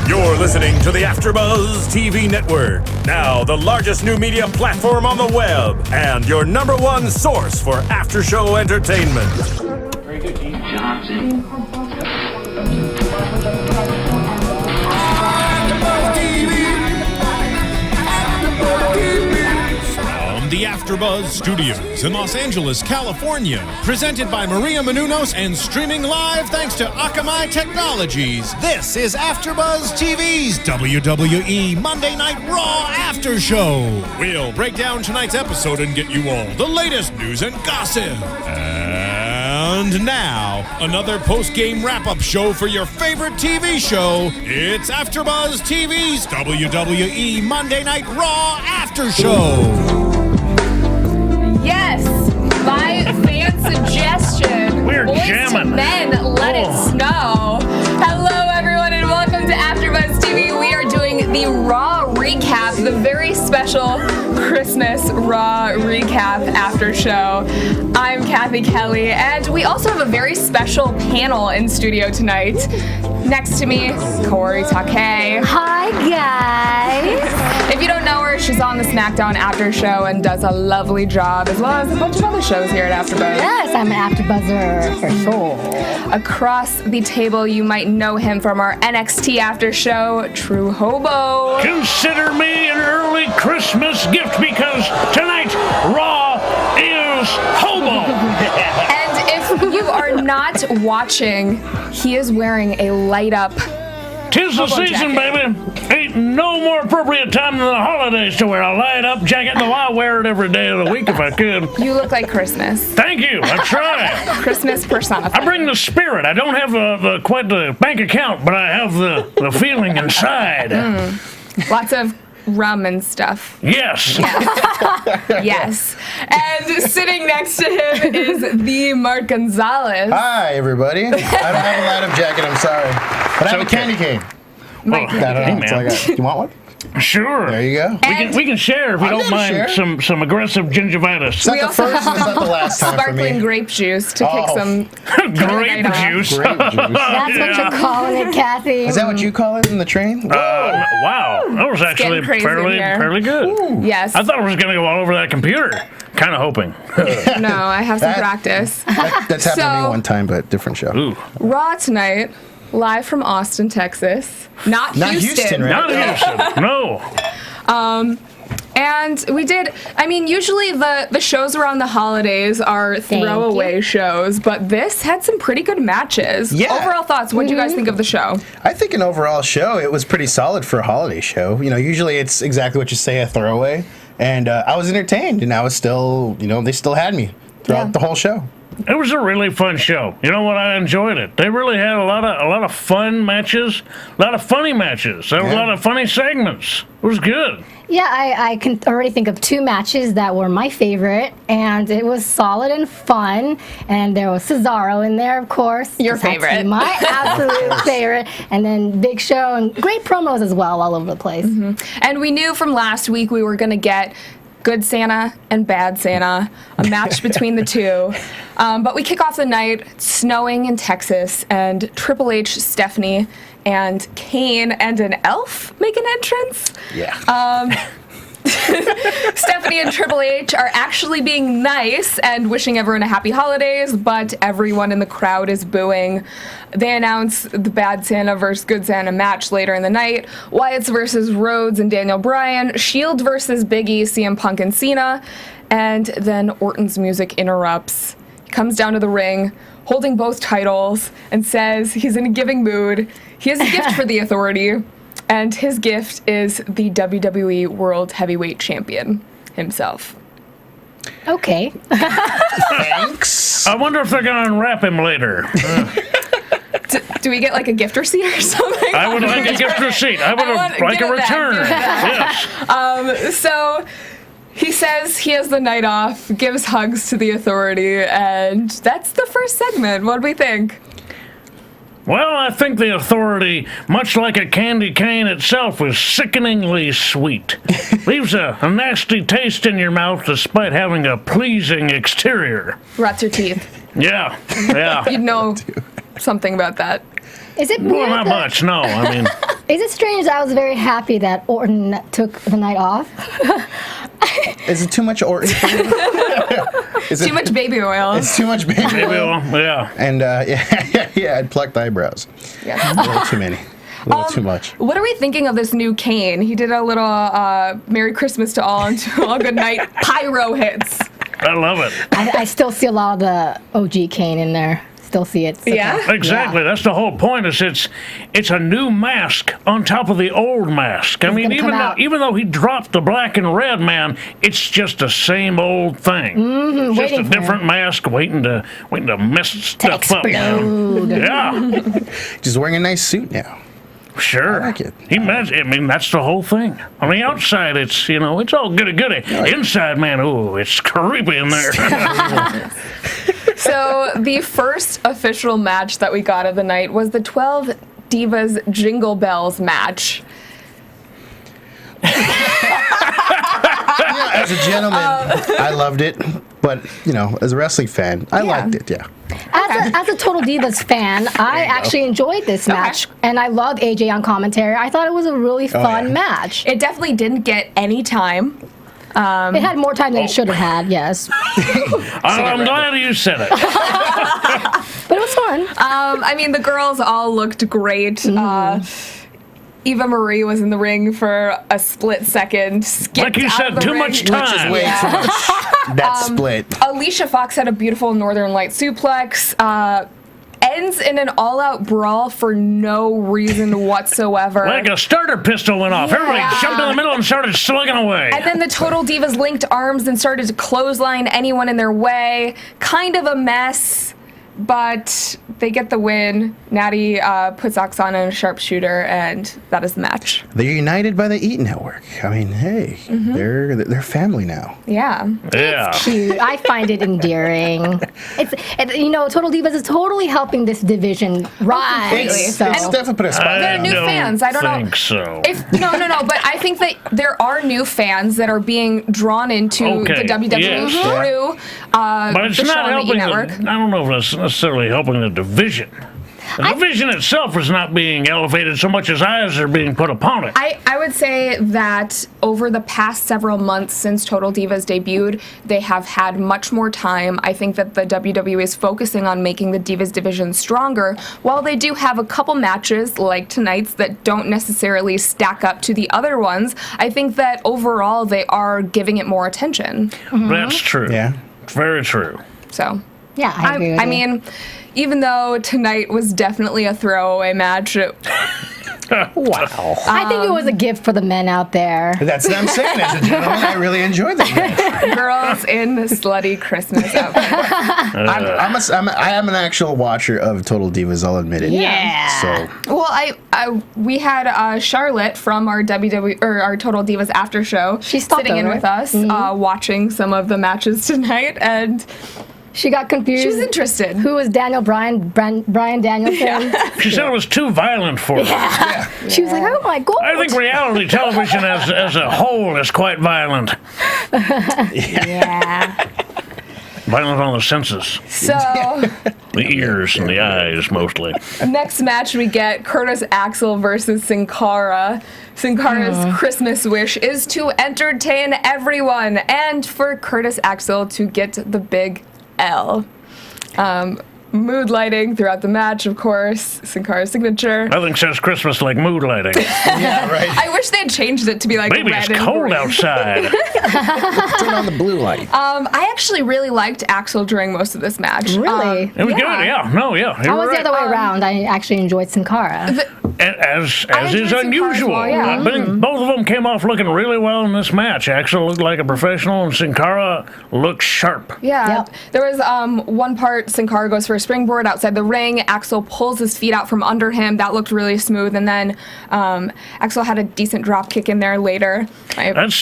You're listening to the AfterBuzz TV network, now the largest new media platform on the web, and your number one source for after-show entertainment. Very good, Keith Johnson. From the AfterBuzz Studios in Los Angeles, California, presented by Maria Menounos and streaming live thanks to Akamai Technologies. This is AfterBuzz TV's WWE Monday Night Raw After Show. We'll break down tonight's episode and get you all the latest news and gossip. And now, another post-game wrap-up show for your favorite TV show. It's AfterBuzz TV's WWE Monday Night Raw After Show. Yes, by fan suggestion, We're Boys jamming. to Men, Let It Snow. Hello, everyone, and welcome to AfterBuzz TV. We are doing the Raw recap, the very special Christmas Raw recap after show. I'm Cathy Kelley, and we also have a very special panel in studio tonight. Next to me, Kaori Takee. Hi, guys. If you don't know her, she's on the SmackDown After Show and does a lovely job, as well as a bunch of other shows here at AfterBuzz. Yes, I'm an AfterBuzzer for sure. Across the table, you might know him from our NXT After Show, True Hobo. Consider me an early Christmas gift because tonight Raw is Hobo. And if you are not watching, he is wearing a light-up 'Tis the Hobo season, jacket. baby. Ain't no more appropriate time than the holidays to wear a light-up jacket. Though I wear it every day of the week if I could. You look like Christmas. Thank you. I try. Christmas personified. I bring the spirit. I don't have quite the bank account, but I have the feeling inside. Lots of rum and stuff. Yes. Yes. And sitting next to him is the Mark Gonzales. Hi, everybody. I don't have a light-up jacket, I'm sorry. But I have a okay. candy cane. Mike Well, That's Hey, all I man. got. You want one? Sure. There you go. We can share if you I'm don't gonna mind share. some aggressive gingivitis. It's not We the also first and it's not the last time for Sparkling me. grape juice to kick Oh. some Grape night off. juice. Grape juice. That's what you're calling it, Kathy. Is that what you call it in the train? Wow, that was actually crazy in here. fairly good. Yes. I thought it was going to go all over that computer. Kind of hoping. No, I have some That- practice. That's happened to me So- one time, but different show. Ooh. Raw tonight, live from Austin, Texas. Not Houston, right? Not Houston. No. And we did, usually the shows around the holidays are Thank throwaway shows, but this had some pretty good matches. Yeah. Overall thoughts, what do you guys think of the show? I think an overall show, it was pretty solid for a holiday show. You know, usually it's exactly what you say, a throwaway. And I was entertained, and I was still, they still had me throughout the whole show. It was a really fun show. You know what? I enjoyed it. They really had a lot of fun matches, a lot of funny matches, a lot of funny segments. It was good. Yeah, I can already think of two matches that were my favorite, and it was solid and fun. And there was Cesaro in there, of course. Your Just had to be favorite. My absolute favorite. And then Big Show and great promos as well, all over the place. And we knew from last week we were going to get Good Santa and Bad Santa, a match between the two. But we kick off the night, it's snowing in Texas, and Triple H, Stephanie, and Kane and an elf make an entrance. Yeah. Stephanie and Triple H are actually being nice and wishing everyone a happy holidays, but everyone in the crowd is booing. They announce the Bad Santa versus Good Santa match later in the night. Wyatt's versus Rhodes and Daniel Bryan. Shield versus Big E, CM Punk and Cena. And then Orton's music interrupts. He comes down to the ring, holding both titles, and says he's in a giving mood. He has a gift for the Authority. And his gift is the WWE World Heavyweight Champion himself. Okay. Thanks. I wonder if they're going to unwrap him later. Do we get like a gift receipt or something? I would like a gift receipt. I would like a return. Yes. So he says he has the night off, gives hugs to the Authority, and that's the first segment. What do we think? Well, I think the Authority, much like a candy cane itself, is sickeningly sweet. Leaves a nasty taste in your mouth despite having a pleasing exterior. Rots your teeth. Yeah. You'd know something about that. Is it Well, weird not that- much, no. I mean, Is it strange that I was very happy that Orton took the night off? Is it too much Orton for you? Too much baby oil. It's too much baby oil. Yeah. And yeah, I'd plucked eyebrows. Yeah. A little too many. A little too much. What are we thinking of this new Kane? He did a little Merry Christmas to all and to all good night pyro hits. I love it. I still see a lot of the OG Kane in there. Still see it. Yeah? Exactly. That's the whole point. Is it's a new mask on top of the old mask. I mean, even though he dropped the black and red man, it's just the same old thing. Mm-hmm, Just a different mask waiting to mess stuff up. Yeah. Just wearing a nice suit now. Sure. I like it. I mean, that's the whole thing. On the outside, it's it's all goody. Inside, man, ooh, it's creepy in there. So the first official match that we got of the night was the 12 Divas Jingle Bells match. As a gentleman, I loved it. But, as a wrestling fan, I liked it, yeah. As a Total Divas fan, I actually enjoyed this match, and I loved AJ on commentary. I thought it was a really fun match. It definitely didn't get any time. It had more time than it should have had, yes. I'm glad you said it. But it was fun. I mean, the girls all looked great. Eva Marie was in the ring for a split second. Like you said, too much time. Which is way too much. That split. Alicia Fox had a beautiful Northern Light suplex. Ends in an all-out brawl for no reason whatsoever. Like a starter pistol went off. Everybody jumped in the middle and started slugging away. And then the Total Divas linked arms and started to clothesline anyone in their way. Kind of a mess, but they get the win. Natty puts Oksana in a sharpshooter, and that is the match. They're united by the E! Network. I mean, hey, they're family now. Yeah. Yeah. Cute. I find it endearing. Total Divas is totally helping this division rise. It's definitely put a spot. They're new fans. I don't think so. No. But I think that there are new fans that are being drawn into the WWE through but it's the not show on the E! helping. Network. I don't know if it's necessarily helping the division. The division itself is not being elevated so much as eyes are being put upon it. I would say that over the past several months since Total Divas debuted, they have had much more time. I think that the WWE is focusing on making the Divas division stronger. While they do have a couple matches, like tonight's, that don't necessarily stack up to the other ones, I think that overall they are giving it more attention. That's true. Yeah. It's very true. So, Yeah, I agree with you. mean, even though tonight was definitely a throwaway match, Wow. I think it was a gift for the men out there. That's what I'm saying. As a gentleman, I really enjoyed that match. girls in slutty Christmas outfits. I am an actual watcher of Total Divas, I'll admit it. Yeah. So, Well, we had Charlotte from our our Total Divas after show She stopped sitting in over. with us, watching some of the matches tonight, and She got confused. she was interested. Who was Daniel Bryan Danielson? She said it was too violent for her. She was like, oh my God. I think reality television as a whole is quite violent. Yeah. Violent on the senses. So, The ears and the eyes, mostly. next match we get Curtis Axel versus Sin Cara. Sin Cara's Christmas wish is to entertain everyone and for Curtis Axel to get the big L. Mood lighting throughout the match, of course. Sin Cara's signature. Nothing says Christmas like mood lighting. yeah, right. I wish they had changed it to be like Baby, red it's and cold green. outside. Turn on the blue light. I actually really liked Axel during most of this match. Really? It was good, yeah. No, yeah. I was the other way around. I actually enjoyed Sin Cara. As enjoyed is Sin Cara as unusual. well, yeah. I think both of them came off looking really well in this match. Axel looked like a professional, and Sin Cara looked sharp. Yeah. Yep. There was one part, Sin Cara goes for a springboard outside the ring. Axel pulls his feet out from under him. That looked really smooth. And then Axel had a decent drop kick in there later. What did I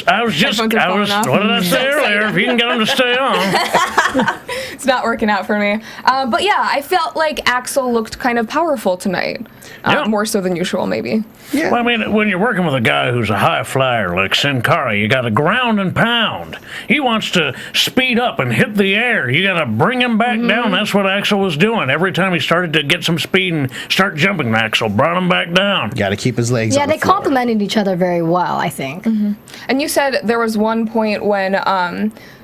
say earlier? If you can get them to stay on. It's not working out for me. But yeah, I felt like Axel looked kind of powerful tonight. Yeah. More so than usual, maybe. Yeah. Well, I mean, when you're working with a guy who's a high flyer like Sin Cara, you got to ground and pound. He wants to speed up and hit the air. You got to bring him back down. That's what Axel was doing. Every time he started to get some speed and start jumping, Axel brought him back down. Got to keep his legs Yeah, on the they floor. complemented each other very well, I think. And you said there was one point when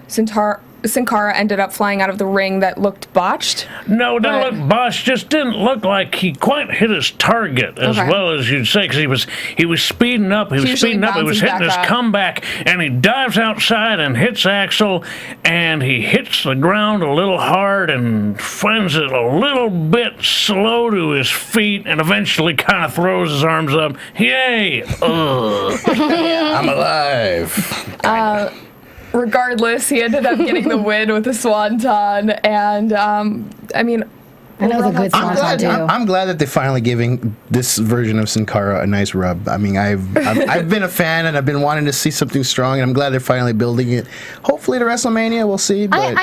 Sin Cara ended up flying out of the ring that looked botched. No, it didn't look botched. Just didn't look like he quite hit his target as well as you'd say, because he was speeding up. He was speeding up. He was hitting his comeback, and he dives outside and hits Axel, and he hits the ground a little hard and finds it a little bit slow to his feet, and eventually kind of throws his arms up. Yay! I'm alive. Regardless, he ended up getting the win with the Swanton, and I mean, And it was a good I'm song glad, too. I'm glad that they're finally giving this version of Sin Cara a nice rub. I mean, I've been a fan, and I've been wanting to see something strong, and I'm glad they're finally building it. Hopefully to WrestleMania, we'll see. But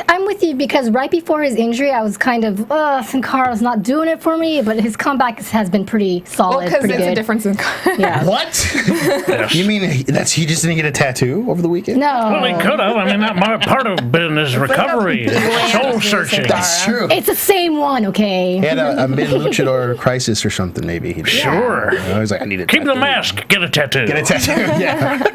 I'm with you, because right before his injury, I was kind of, Sin Cara's not doing it for me, but his comeback has been pretty solid, because pretty it's good. a difference in. Yeah. what? You mean he just didn't get a tattoo over the weekend? No. Well, he could have. I mean, that might have part of been his recovery, soul searching. That's true. It's the same one, okay? He had a mid-luchador crisis or something, maybe. He did. Sure. I was like, I need a Keep tattoo. the mask. Get a tattoo. Get a tattoo, yeah.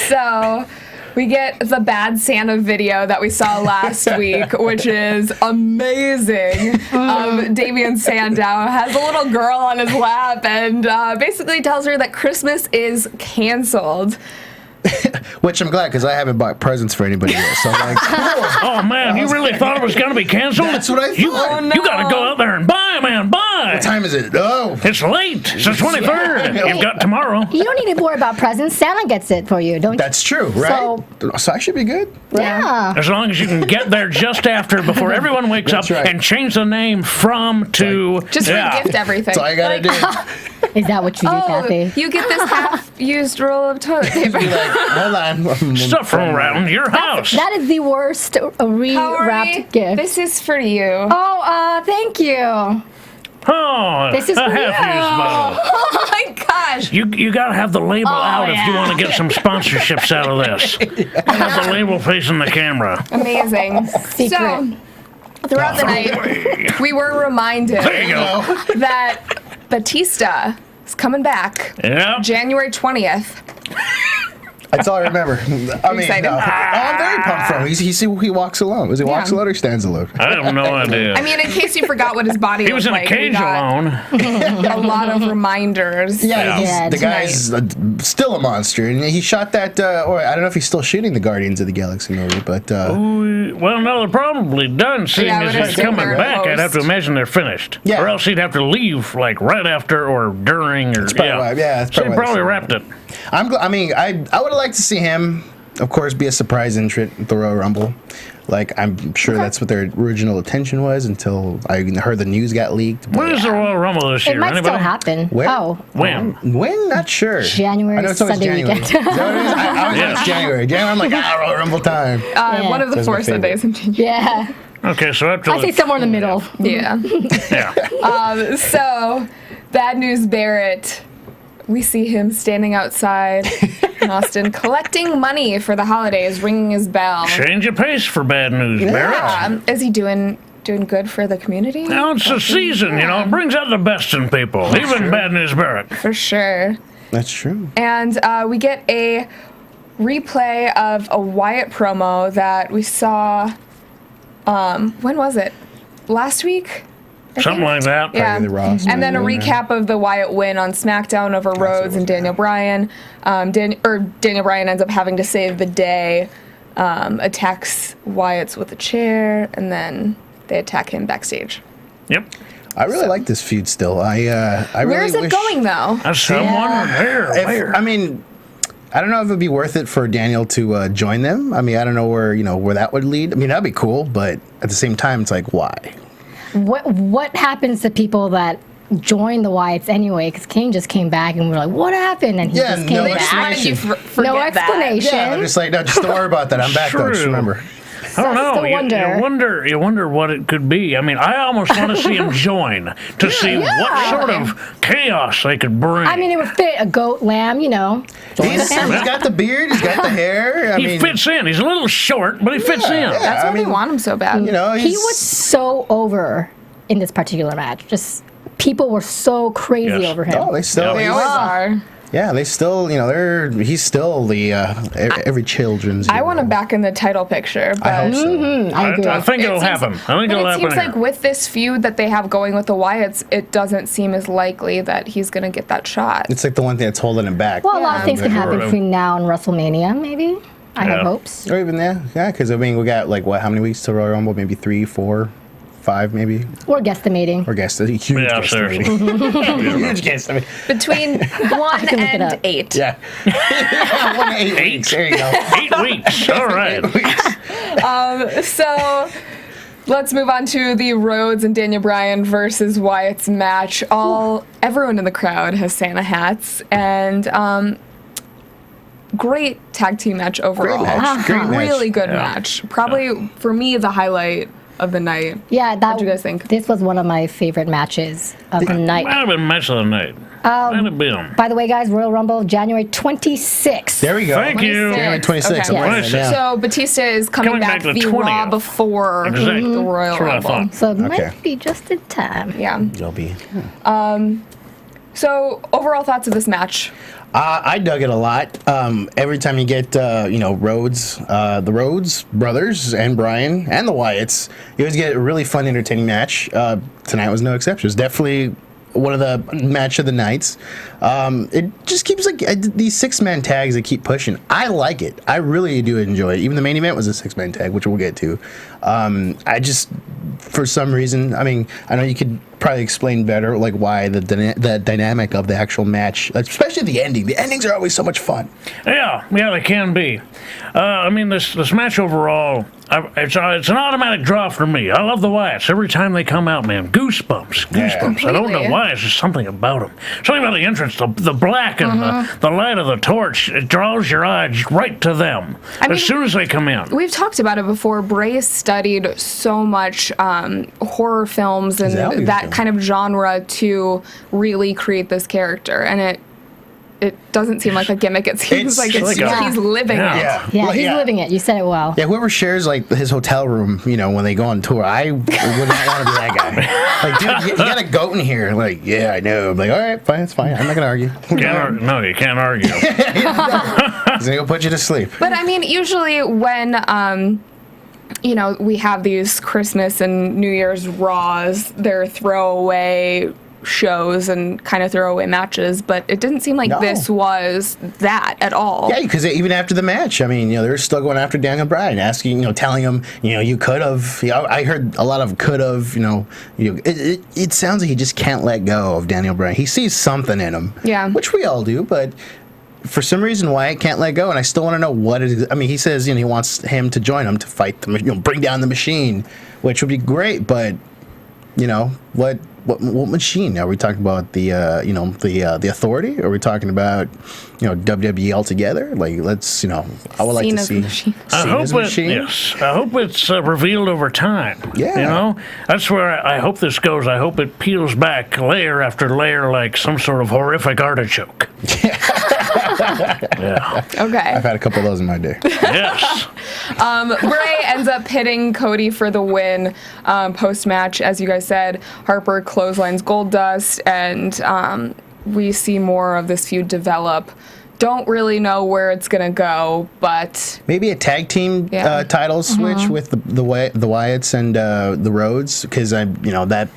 So we get the Bad Santa video that we saw last week, which is amazing. Damian Sandow has a little girl on his lap and basically tells her that Christmas is canceled. Which I'm glad, because I haven't bought presents for anybody yet. So I'm like, cool. Oh, man, you really thought it was going to be canceled? That's what I thought. You got to go out there and buy, man, buy. What time is it? Oh. It's late. It's the 23rd. You've got tomorrow. You don't need to worry about presents. Santa gets it for you, don't you? That's true, right? So I should be good. Right? Yeah. As long as you can get there just after, before everyone wakes That's up, right. and change the name from to... Just re-gift everything. That's all you gotta do. Is that what you do, Oh, Kathy? you get this half-used roll of toilet paper. Be like, hold on. Stuff from around your house. That is the worst rewrapped Kaori, gift. this is for you. Oh, thank you. Oh, This is a for you. half-used bottle. Oh my gosh. You got to have the label out if you want to get some sponsorships out of this. Have the label facing the camera. Amazing. Secret. So, throughout the night, we were reminded There you go. that Batista is coming back Yeah. January 20th. That's all I remember. I mean, excited? no. Oh, I'm very pumped for him. He walks alone. Is he walks alone or stands alone? I have no idea. I mean, in case you forgot what his body He was was in a like, cage we got alone. a lot of reminders. Yeah, The guy's still a monster, and he shot that. Or I don't know if he's still shooting the Guardians of the Galaxy movie, but Well, no, they're probably done. Seeing Yeah, I as would he's assume coming they're back, I'd have to post. imagine they're finished. Yeah. Or else he'd have to leave, like, right after or during. Or, probably why- yeah, that's So probably he why probably they- wrapped it. I would have liked to see him, of course, be a surprise entrant at the Royal Rumble. Like, I'm sure that's what their original intention was until I heard the news got leaked. When is the Royal Rumble this It year? might Anybody? still happen. Where? Oh, When? When? Not sure. January, I know it's always Sunday January. weekend. Is that what it is? I always know it's January. January, I'm like, Royal Rumble time. One of the That's my 4 Sundays in January. yeah. Okay, so after I say somewhere in the middle. Yeah. yeah. So, Bad News Barrett, we see him standing outside in Austin collecting money for the holidays, ringing his bell. Change of pace for Bad News, Barrett. Is he doing good for the community? Now it's the season, you know. It brings out the best in people, even Bad News Barrett. For sure. That's true. And we get a replay of a Wyatt promo that we saw, when was it? Last week? I Something think? like that. Yeah. The Raw And then a story, recap of the Wyatt win on SmackDown over Rhodes and Daniel Bryan. Daniel Bryan ends up having to save the day, attacks Wyatt's with a chair, and then they attack him backstage. Yep. I really like this feud still. I really Where's it wish- going, though? That's what I'm wondering. Where? I mean, I don't know if it'd be worth it for Daniel to join them. I mean, I don't know where that would lead. I mean, that'd be cool, but at the same time, it's like, why? What happens to people that join the Wyatts anyway? Because Kane just came back and we're like, what happened? And he Yeah, just came no They just back. wanted you explanation. forget No that. explanation. Yeah, I'm just like, no, just don't worry about that. I'm back though. Just True. remember. I don't know. still You wonder what it could be. I mean, I almost want to see him join to see what sort of chaos they could bring. I mean, it would fit a goat, lamb, He's got the beard. He's got the hair. He fits in. He's a little short, but he fits in. Yeah. That's why we want him so bad. He was so over in this particular match. Just people were so crazy over him. Oh, they still. They always are. Yeah, they still. He's still the every children's. I want him back in the title picture, but I hope so. I agree. I think it'll happen. I think it'll it happen. seems like here. with this feud that they have going with the Wyatts, it doesn't seem as likely that he's going to get that shot. It's like the one thing that's holding him back. Well, a lot of things can happen Sure. between now and WrestleMania, maybe. I have hopes. Or even yeah, because I mean we got like how many weeks to Royal Rumble? Maybe 3, 4, 5, maybe. We're guesstimating. Or huge seriously. huge guesstimate. Between 1 can look it and up. 8. Yeah. 1 to 8 weeks. There you go. 8 weeks. All right. So let's move on to the Rhodes and Daniel Bryan versus Wyatt's match. Everyone in the crowd has Santa hats, and great tag team match overall. Great match. Great match. Really good match. Probably for me the highlight of the night. Yeah, What do you guys think? This was one of my favorite matches of the night. Might have been match of the night. Might have been. By the way, guys, Royal Rumble, January 26th. There we go. Thank you. January 26th. Okay. I'm writing it down. So Batista is coming Coming back back the the Raw 20th. before Exactly. the Royal That's what I Rumble. thought. So it Okay. might be just in time. Yeah. You'll be. So overall thoughts of this match? I dug it a lot. Every time you get, Rhodes, the Rhodes brothers and Bryan and the Wyatts, you always get a really fun, entertaining match. Tonight was no exception. It was definitely one of the match of the nights. It just keeps these 6-man tags that keep pushing. I like it. I really do enjoy it. Even the main event was a 6-man tag, which we'll get to. I just, for some reason, I mean, I know you could probably explain better like why the dynamic of the actual match, especially the ending. The endings are always so much fun. Yeah, they can be. I mean, this match overall, it's an automatic draw for me. I love the Wyatts. Every time they come out, man, goosebumps. I don't know Completely. why. It's just something about them. Something about the entrance, the black and the light of the torch. It draws your eyes right to them as soon as they come in. We've talked about it before. Bray studied so much horror films and Zombie that film. kind of genre to really create this character, and it doesn't seem like a gimmick. It seems like like a- he's living Yeah. it. Yeah, Well, he's living it. You said it well. Yeah, whoever shares like his hotel room, when they go on tour, I would not want to be that guy. Like, dude, you got a goat in here. Like, yeah, I know. I'm like, all right, fine, it's fine. I'm not gonna argue. No, you can't argue. He's gonna go put you to sleep. But I mean, usually when we have these Christmas and New Year's Raws, they're throwaway shows and kind of throwaway matches, but it didn't seem like No. this was that at all. Yeah, because even after the match, I mean, they're still going after Daniel Bryan, asking, telling him, you could have. I heard a lot of could have. It sounds like he just can't let go of Daniel Bryan. He sees something in him. Yeah. Which we all do, but for some reason, Wyatt can't let go, and I still want to know what it is. I mean, he says he wants him to join him to fight bring down the machine, which would be great, but what machine are we talking about? The the Authority? Are we talking about WWE altogether? Like, let's I would like to Cena's see machine. Cena's machine. I hope it's revealed over time. Yeah. That's where I hope this goes. I hope it peels back layer after layer like some sort of horrific artichoke. Yeah. Okay. I've had a couple of those in my day. Yes. Bray ends up hitting Cody for the win post-match. As you guys said, Harper clotheslines Goldust, and we see more of this feud develop. Don't really know where it's going to go, but Maybe a tag team Yeah. title switch with the Wyatts and the Rhodes, because that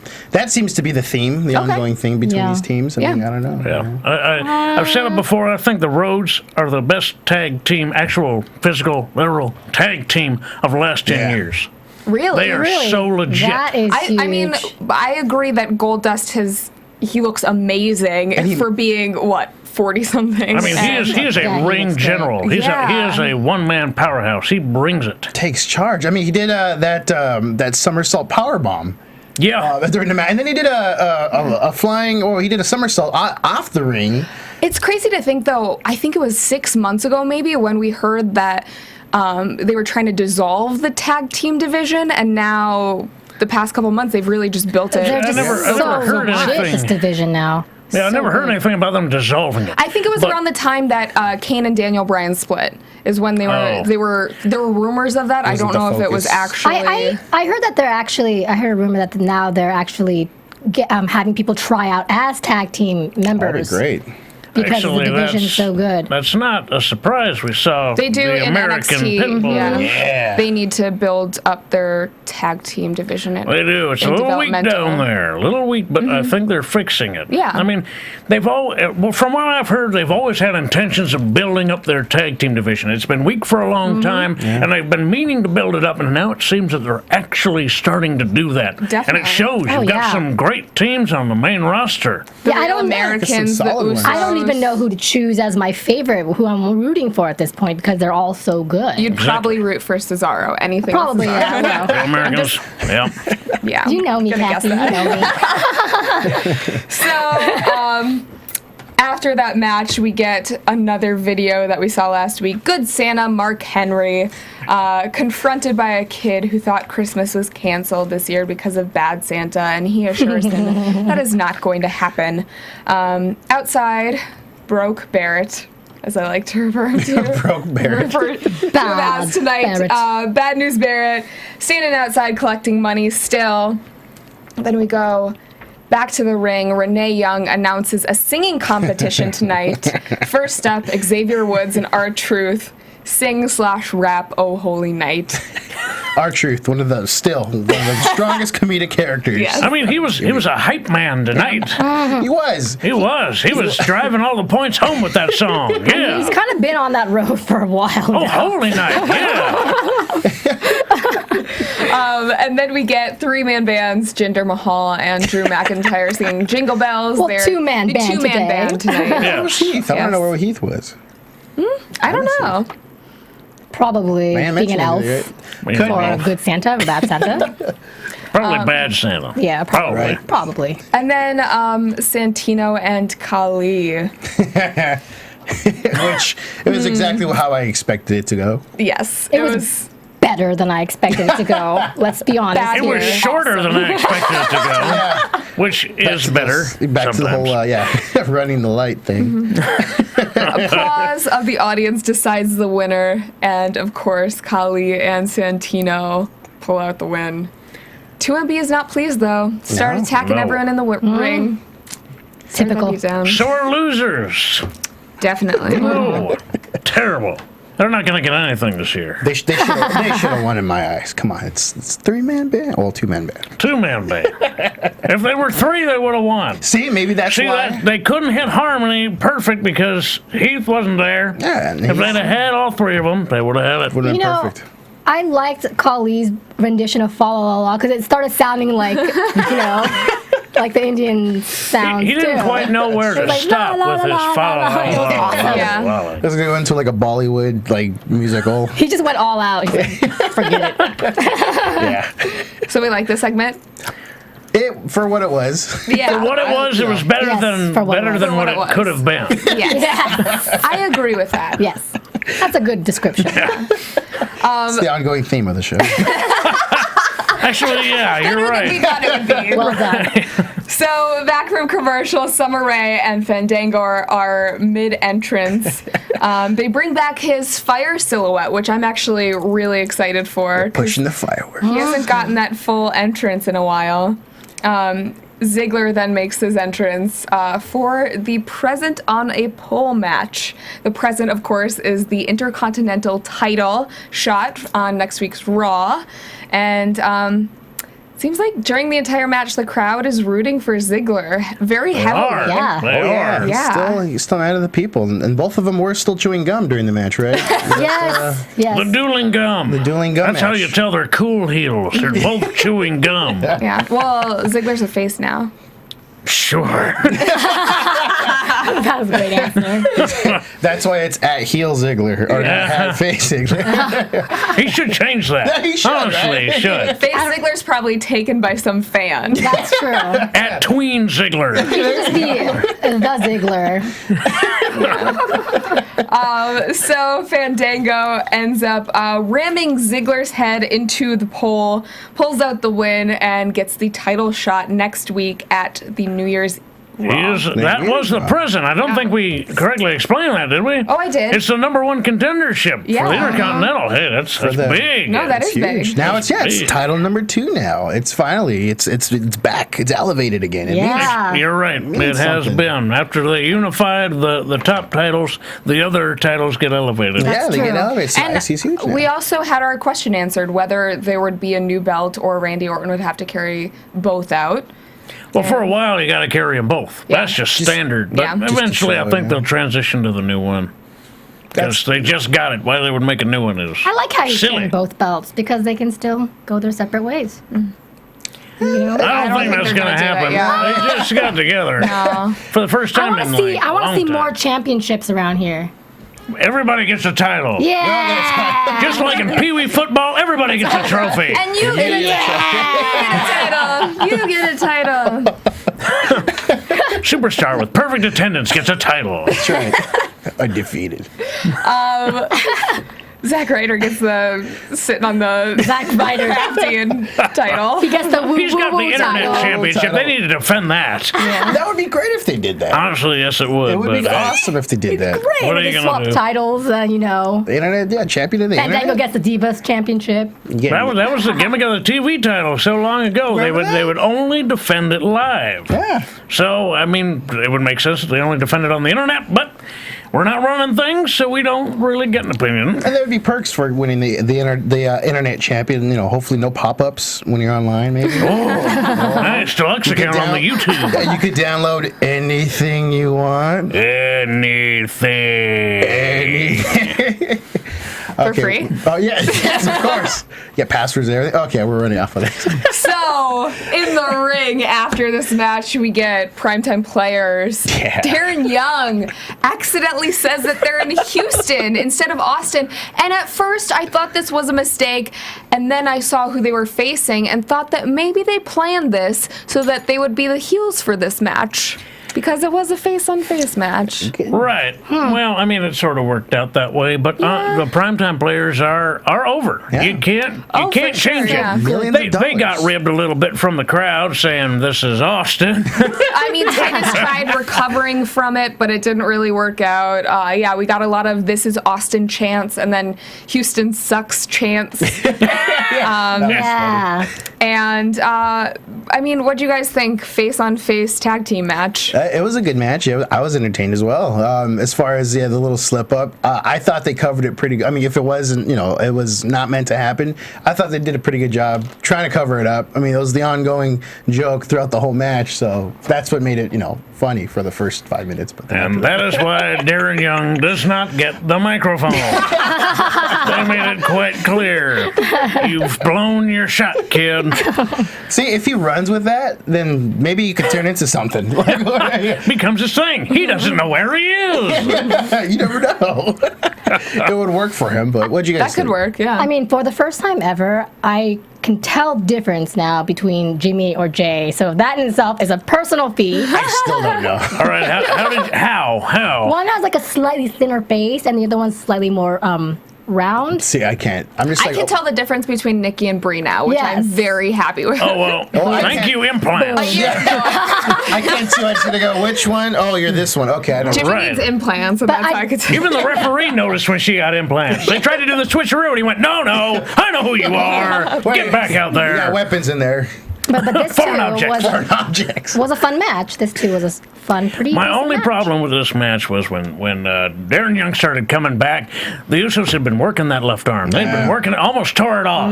seems to be the theme, the Okay. ongoing thing between Yeah. these teams. I mean, I don't know. Yeah. I've said it before. I think the Rhodes are the best tag team, actual, physical, literal tag team of the last 10 Yeah. years. really? They are so legit. That is huge. I mean, I agree that Goldust he looks amazing for being, 40-something? I mean, he is a Yeah, he ring looks great. general. He is a one-man powerhouse. He brings it. Takes charge. I mean, he did that somersault power bomb. Yeah. During the match, and then he did a flying, or he did a somersault off the ring. It's crazy to think, though, I think it was 6 months ago maybe when we heard that they were trying to dissolve the tag team division, and now the past couple months they've really just built it. They're just never heard legit, anything. this division now. Yeah, I never heard anything about them dissolving it. I think it was But- around the time that Kane and Daniel Bryan split is when there were rumors of that. I don't Wasn't know the if it was focus. actually. I heard that I heard a rumor that now they're actually having people try out as tag team members. That'd be great. Because Actually, the division's so good. That's not a surprise. We saw They do the in American NXT. Pitbull. Yeah. They need to build up their tag team division. They do. It's a in little weak developmental. down there. A little weak, but I think they're fixing it. Yeah. I mean, from what I've heard, they've always had intentions of building up their tag team division. It's been weak for a long time, and they've been meaning to build it up, and now it seems that they're actually starting to do that. And Definitely. it shows. Oh, You've got yeah. some great teams on the main roster. The I Real don't know. Americans, the Some solid ones. Usos. I don't even know who to choose as my favorite, who I'm rooting for at this point, because they're all so good. You'd probably root for Cesaro. Anything. with Probably, Cesaro. yeah. I The know. Americans. Yeah. Yeah. You know me, Gonna guess Kathy. You that. know me. So, after that match, we get another video that we saw last week. Good Santa, Mark Henry, confronted by a kid who thought Christmas was canceled this year because of Bad Santa, and he assures him that is not going to happen. Outside, Broke Barrett, as I like to refer him to. Broke Barrett. Refer to him Bad as tonight. Barrett. Bad News Barrett, standing outside collecting money still. Then we go back to the ring. Renee Young announces a singing competition tonight. First up, Xavier Woods and R-Truth sing/rap "Oh Holy Night." R-Truth, one of the strongest comedic characters. Yes. I mean, he was a hype man tonight. He was. He was driving all the points home with that song. He's Yeah. kind of been on that road for a while Oh, now. holy night. Yeah. And then we get three-man bands, Jinder Mahal and Drew McIntyre singing Jingle Bells. Well, They're two-man the band two-man today. band tonight. Where was Heath? I want to know where Heath was. I don't know. Probably Man, being an elf mentioned it, Could or be. a good Santa, a bad Santa. Probably bad Santa. Yeah, probably. Right. Probably. And then Santino and Kali. Which it was exactly how I expected it to go. Yes, It was better than I expected it to go. Let's be honest. Bad It here. was shorter than I expected it to go, which is better. Back to the whole, running the light thing. applause of the audience decides the winner, and of course, Kali and Santino pull out the win. 2MB is not pleased though. Start No. attacking No. everyone in the ring. Starting Typical. to beat down. So are losers. Definitely. Oh, terrible. They're not going to get anything this year. They should have won in my eyes. Come on, it's three-man band. Well, two-man band. Two-man band. If they were three, they would have won. See, maybe that's See, why. that they couldn't hit harmony perfect because Heath wasn't there. Yeah, and If they'd have had all three of them, they would have had it. would have You been know, perfect. I liked Kali's rendition of Fa La La because it started sounding like, like the Indian sounds He didn't too. quite know where to Like, stop la, la, with his la, la, follow. la, la. It was awesome. Yeah. It was gonna go into like a Bollywood musical. He just went all out. He's like, forget it. Yeah. So we like this segment. It for what it was. Yeah. For what it was better Yes, than for what it better was. than For what what it it was. could have been. Yes. Yes. I agree with that. Yes. That's a good description. It's the ongoing theme of the show. Actually, yeah, you're We right. thought it would be. Well done. So, back from commercial, Summer Rae and Fandango are mid-entrance. They bring back his fire silhouette, which I'm actually really excited for. 'Cause Pushing the fireworks. he hasn't gotten that full entrance in a while. Ziggler then makes his entrance for the present on a pole match. The present, of course, is the Intercontinental title shot on next week's Raw. And seems like during the entire match, the crowd is rooting for Ziggler very They heavily. are. Yeah. They are. Yeah. He's still out of the people, and both of them were still chewing gum during the match, right? Yes. Yes. The dueling gum. The dueling gum That's how match. you tell they're cool heels. They're both chewing gum. Yeah. Well, Ziggler's a face now. Sure. That was a great answer. That's why it's at heel Ziggler or Yeah. at face Ziggler. He should change that. He should, Honestly, right? he should. Face Ziggler's probably taken by some fan. That's true. At Tween Ziggler. Just be the Ziggler. So Fandango ends up ramming Ziggler's head into the pole, pulls out the win, and gets the title shot next week at the New Year's. That was the present. I don't think we correctly explained that, did we? Oh, I did. It's the number one contendership for the Intercontinental. Hey, that's big. No, that is Huge. big. Now it's title number 2 now. It's finally it's back. It's elevated again. It Yeah. You're right. means It has something. been. After they unified the top titles, the other titles get elevated. yeah, they get elevated. So And IC's huge now. we also had our question answered whether there would be a new belt or Randy Orton would have to carry both out. Well, for a while, you got to carry them both. Yeah. That's just standard. But yeah. Just to eventually, I show, think yeah. they'll transition to the new one. Because they just got it. Why they would make a new one is I like how you silly. carry both belts because they can still go their separate ways. You know? I don't think that's they're going to gonna do happen. it, yeah. They just got together for the first I time want in to see. like I a want to long see more time. championships around here. Everybody gets a title. Yeah. Just like in Pee Wee football, everybody gets a trophy. And you get a title. You get a title. Superstar with perfect attendance gets a title. That's right. Undefeated. Zack Ryder gets the sitting on the Zack Ryder. Captain title. He gets the woo He's got the woo internet title. championship. Title. They need to defend that. That would be great if they did that. Honestly, yes, it would. It would be but, awesome if they did that. Great. What are They you gonna swap do? titles, you know. The internet, yeah, champion of the Fandango internet. gets the Divas Championship. Yeah. that was the gimmick of the TV title so long ago. Remember They would only defend it live. Yeah. So I mean, it would make sense that they only defend it on the internet, but we're not running things, so we don't really get an opinion. And there would be perks for winning the internet champion. You know, hopefully no pop-ups when you're online. Maybe. Nice deluxe account on the YouTube. Yeah, you could download anything you want. Anything. For free? Oh yeah, yes, of course. Yeah, passwords and everything. Okay, we're running off of this. So, in the ring after this match, we get primetime players. Yeah. Darren Young accidentally says that they're in Houston instead of Austin. And at first, I thought this was a mistake. And then I saw who they were facing and thought that maybe they planned this so that they would be the heels for this match. Because it was a face-on-face match. Right. Well, I mean, it sort of worked out that way, but the primetime players are over. Yeah. You can't Oh, for change sure, it. yeah. Millions of They got dollars. ribbed a little bit from the crowd saying this is Austin. I mean, Titus tried recovering from it, but it didn't really work out. Yeah, we got a lot of "this is Austin" chants, and then "Houston sucks" chants. Yeah. And I mean, what do you guys think? Face-on-face tag team match. It was a good match. I was entertained as well. As far as the little slip up, I thought they covered it pretty good. I mean, if it wasn't, it was not meant to happen, I thought they did a pretty good job trying to cover it up. I mean, it was the ongoing joke throughout the whole match, so that's what made it, funny for the first 5 minutes. But And that is why Darren Young does not get the microphone. They made it quite clear. You've blown your shot, kid. see, if he runs with that, then maybe you could turn into something. Becomes his thing. He doesn't know where he is. You never know. It would work for him, but what'd you guys That could think? work, yeah. I mean, for the first time ever, I can tell difference now between Jimmy or Jay. So that in itself is a personal feat. I still don't know. All right, how? One has like a slightly thinner face, and the other one's slightly more round. See, I can't. I'm just I like, can tell the difference between Nikki and Brie now, which I'm Yes. very happy with. Oh, well, I thank can't- you, implants. I can't see. I'm just gonna go. Which one? Oh, you're this one. Okay, I don't. Jimmy Right. needs implants, and But that's how I- I could tell. Even the referee noticed when she got implants. They tried to do the switcheroo, and he went, no, I know who you are. Get back out You got there. weapons in there. But this too Foreign objects. was, Foreign objects. was a fun match. This too was a fun, pretty My decent only match. problem with this match was when Darren Young started coming back, the Usos had been working that left arm. They'd been working it, almost tore it off,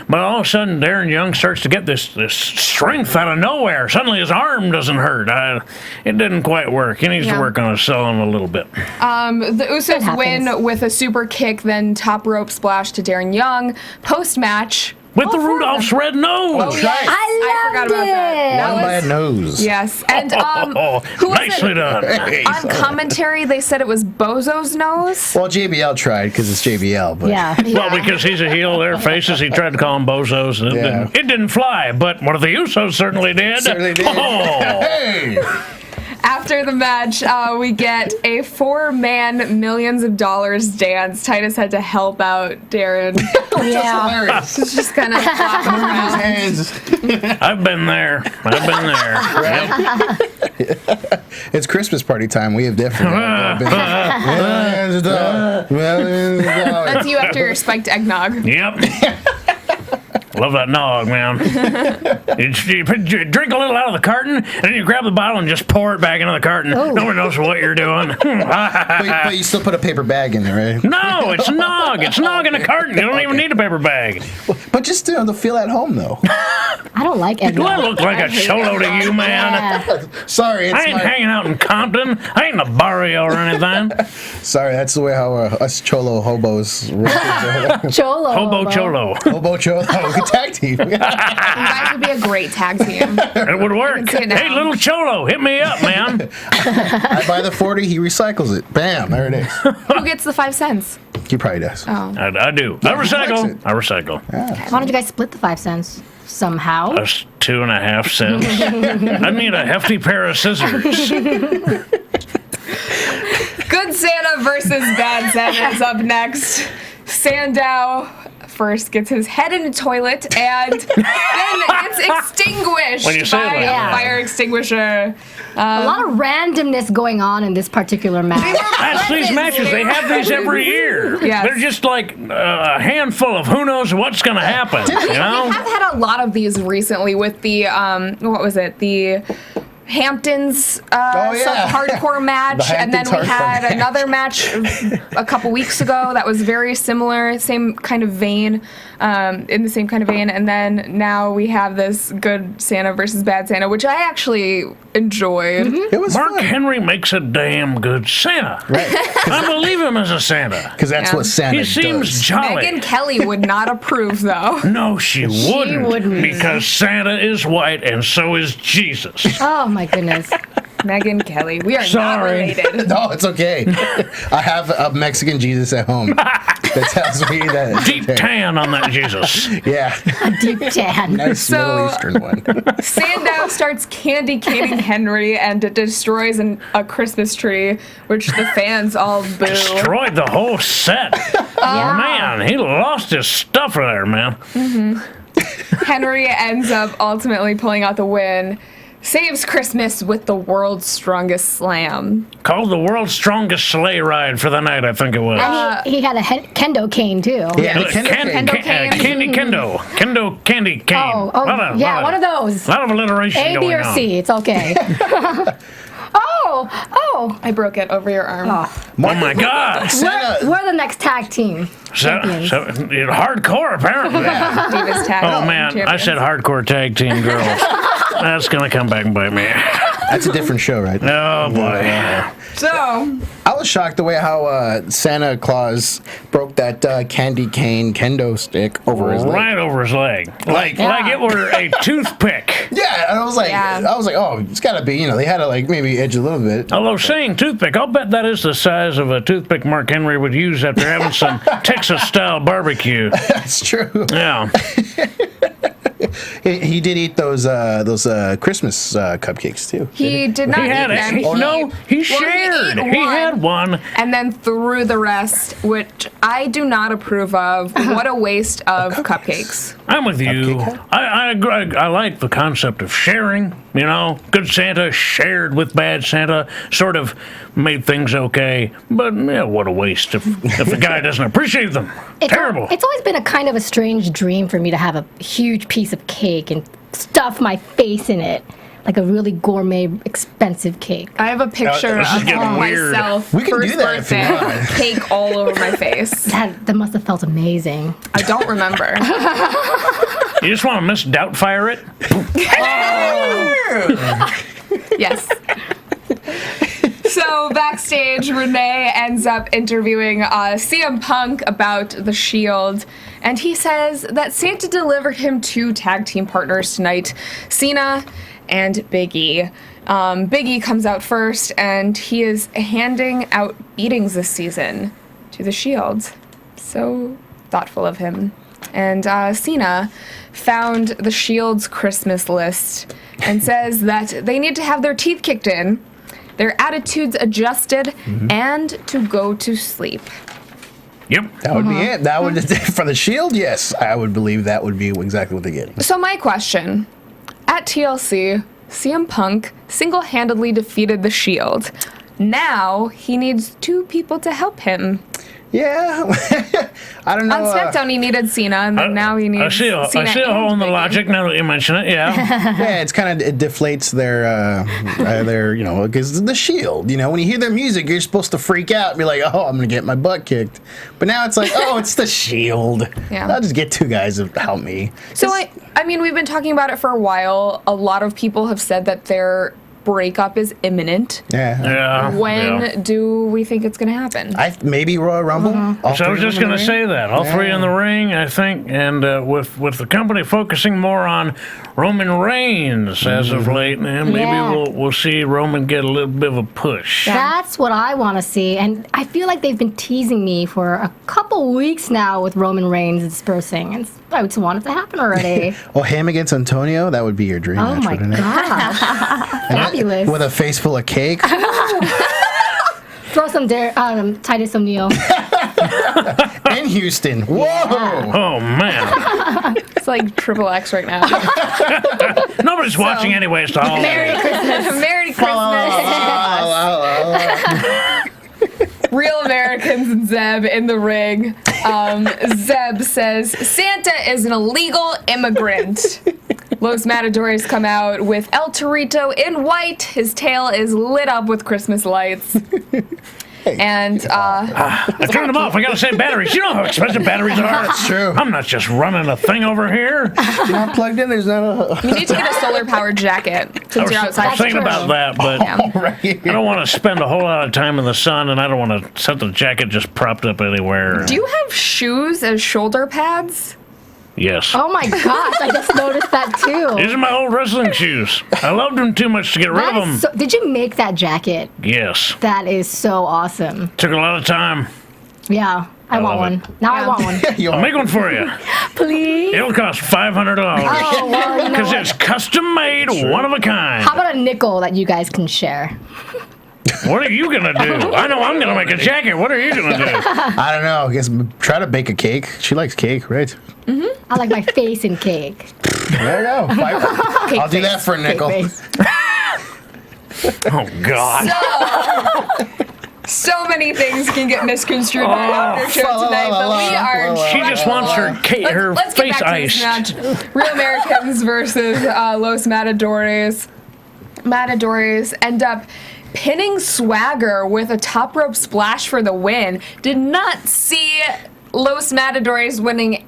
But all of a sudden, Darren Young starts to get this strength out of nowhere. Suddenly his arm doesn't hurt. It didn't quite work. He needs to Yeah. work on his selling a little bit. The Usos happens. win with a super kick, then top rope splash to Darren Young. Post-match. With the Rudolph's red nose. That's right. I forgot loved about that. it. That One by was- a nose. Yes, and Oh, who was nicely it? done. On commentary, they said it was Bozo's nose. Well, JBL tried because it's JBL, but Yeah. Well, because he's a heel, their faces, he tried to call them bozos, and it didn't fly. But one of the Usos certainly did. certainly did. Oh. After After the match, we get a 4-man millions of dollars dance. Titus had to help out Darren. Yeah. He's just kind of flopping around. Hands. I've been there. It's Christmas party time. We have different. That's you after your spiked eggnog. Yep. Love that nog, man. You drink a little out of the carton, and then you grab the bottle and just pour it back into the carton. Oh. No one knows what you're doing. but you still put a paper bag in there, right? No, it's nog. It's nog in a carton. You don't even need a paper bag. But just to feel at home, though. I don't like Do I eggnog. look like a cholo to you, man? Yeah. Sorry, I ain't hanging out in Compton. I ain't in a barrio or anything. Sorry, that's the way how us cholo hobos roll. Cholo. Hobo cholo. Hobo cholo tag team. You guys would be a great tag team. It would work. see it now. Hey, little cholo, hit me up, man. I buy the 40, he recycles it. Bam, there it is. Who gets the 5 cents? He probably does. Oh. I do. I recycle. I recycle. Why don't you guys split the 5 cents somehow? That's 2.5 cents. I need a hefty pair of scissors. Good Santa versus Bad Santa is up next. Sandow first gets his head in a toilet and then gets extinguished When you say by that, a fire extinguisher. A lot of randomness going on in this particular match. That's these matches. They have these every year. Yes. They're just like a handful of who knows what's going to happen. You We know? have had a lot of these recently with the, what was it? The Hamptons hardcore match, and then Hamptons we had hardcore another match a couple weeks ago that was very similar, same kind of vein, in the same kind of vein, and then now we have this Good Santa versus Bad Santa, which I actually enjoyed. It was Mark fun. Henry makes a damn good Santa. I believe him as a Santa. Because that's Yeah. what Santa He seems does. jolly. Megan Kelly would not approve, though. No, she wouldn't. wouldn't. Because Santa is white and so is Jesus. Oh my goodness. Megan Kelly, we are not Sorry. related. No, it's okay. I have a Mexican Jesus at home. That tells me that. Deep tan on that Jesus. Yeah. Deep tan. Nice So- Middle Eastern one. Sandow starts candy caning Henry and destroys a Christmas tree, which the fans all boo. Destroyed the whole set. Man, he lost his stuff there, man. Henry ends up ultimately pulling out the win, saves Christmas with the world's strongest slam. Called the world's strongest sleigh ride for the night, I think it was. He had a kendo cane too. Yeah, the Ken- Kendo cane. cane. Candy Kendo. Kendo candy cane. Oh, Lot one of those. A lot of alliteration A, going B, or on. C. It's okay. Oh. I broke it over your arm. Oh my God. We're the next tag team. champions. Hardcore, apparently. Divas tag. Oh man, I said hardcore tag team girls. That's gonna come back and bite me. That's a different show, right? Oh boy. So, I was shocked the way how Santa Claus broke that candy cane kendo stick over his leg. Right over his leg, like it were a toothpick. Yeah, and I was like, oh, it's got to be, they had to maybe edge a little bit. Although saying toothpick, I'll bet that is the size of a toothpick Mark Henry would use after having some Texas-style barbecue. That's true. Yeah. He did eat those Christmas cupcakes too. he did not He had eat it. them. He shared. ate He had one. and then threw the rest, which I do not approve of. What a waste of cupcakes. I'm with you. Cupcake? I agree. I like the concept of sharing. Good Santa shared with Bad Santa, sort of made things okay. But what a waste if the guy doesn't appreciate them. Terrible. It's always been a kind of a strange dream for me to have a huge piece of cake and stuff my face in it. Like a really gourmet, expensive cake. I have a picture this is of getting weird. myself We can first do that if you birthday, want. cake all over my face. That must have felt amazing. I don't remember. You just want to misdoubtfire it? Yes. So backstage, Renee ends up interviewing CM Punk about the Shield, and he says that Santa delivered him 2 tag team partners tonight, Cena and Big E. Big E comes out first, and he is handing out beatings this season to the Shield. So thoughtful of him. And Cena found the Shield's Christmas list and says that they need to have their teeth kicked in. their attitudes adjusted, and to go to sleep. Yep. That would be it. That would for the Shield. Yes, I would believe that would be exactly what they get. So my question, at TLC, CM Punk single-handedly defeated the Shield. Now he needs 2 people to help him. Yeah, I don't know. On SmackDown, he needed Cena, and then now he needs Cena. I see a hole in the logic now that you mention it. Yeah. Yeah, it's kind of it deflates their because the Shield. You know, when you hear their music, you're supposed to freak out and be like, "Oh, I'm gonna get my butt kicked." But now it's like, "Oh, it's the Shield." Yeah. I'll just get 2 guys to help me. So I mean, we've been talking about it for a while. A lot of people have said that their breakup is imminent. Yeah. When do we think it's going to happen? Maybe Royal Rumble. All So I was 3 just of them going to in the say ring? that. All 3 in the ring, I think, and with the company focusing more on Roman Reigns as of late, and maybe Yeah. we'll see Roman get a little bit of a push. That's what I want to see, and I feel like they've been teasing me for a couple weeks now with Roman Reigns dispersing, and I just want it to happen already. Oh, him against Antonio? That would be your dream Oh match, my wouldn't it? gosh. Fabulous. With a face full of cake. Throw some Titus O'Neil. In Houston. Whoa! Oh, man. It's like triple X right now. Nobody's watching anyway, so Merry Christmas. Merry Christmas. Real Americans and Zeb in the ring. Zeb says, Santa is an illegal immigrant. Los Matadores come out with El Torito in white. His tail is lit up with Christmas lights. And I turned them off. I got to save batteries. You know how expensive batteries are. That's true. I'm not just running a thing over here. You're not plugged in? There's no... you need to get a solar-powered jacket since you're I outside. was thinking about that, but I don't want to spend a whole lot of time in the sun, and I don't want to set the jacket just propped up anywhere. Do you have shoes as shoulder pads? Yes. Oh my gosh, I just noticed that too. These are my old wrestling shoes. I loved them too much to get rid of them. Did you make that jacket? Yes. That is so awesome. Took a lot of time. Yeah, I want love one. it. Now I want one. I'll make one for you. Please. It'll cost $500 Oh, well, you know because what? it's custom made, one of a kind. How about a nickel that you guys can share? What are you gonna do? I know I'm gonna make a jacket. What are you gonna do? I don't know. I guess try to bake a cake. She likes cake, right? I like my face in cake. I don't know. I'll do that for a nickel. Cake face. Oh God. So many things can get misconstrued by After Show tonight, but we are. She just wants her Let's get face back to this iced. match. Real Americans versus Los Matadores. Matadores end up pinning Swagger with a top rope splash for the win. Did not see Los Matadores winning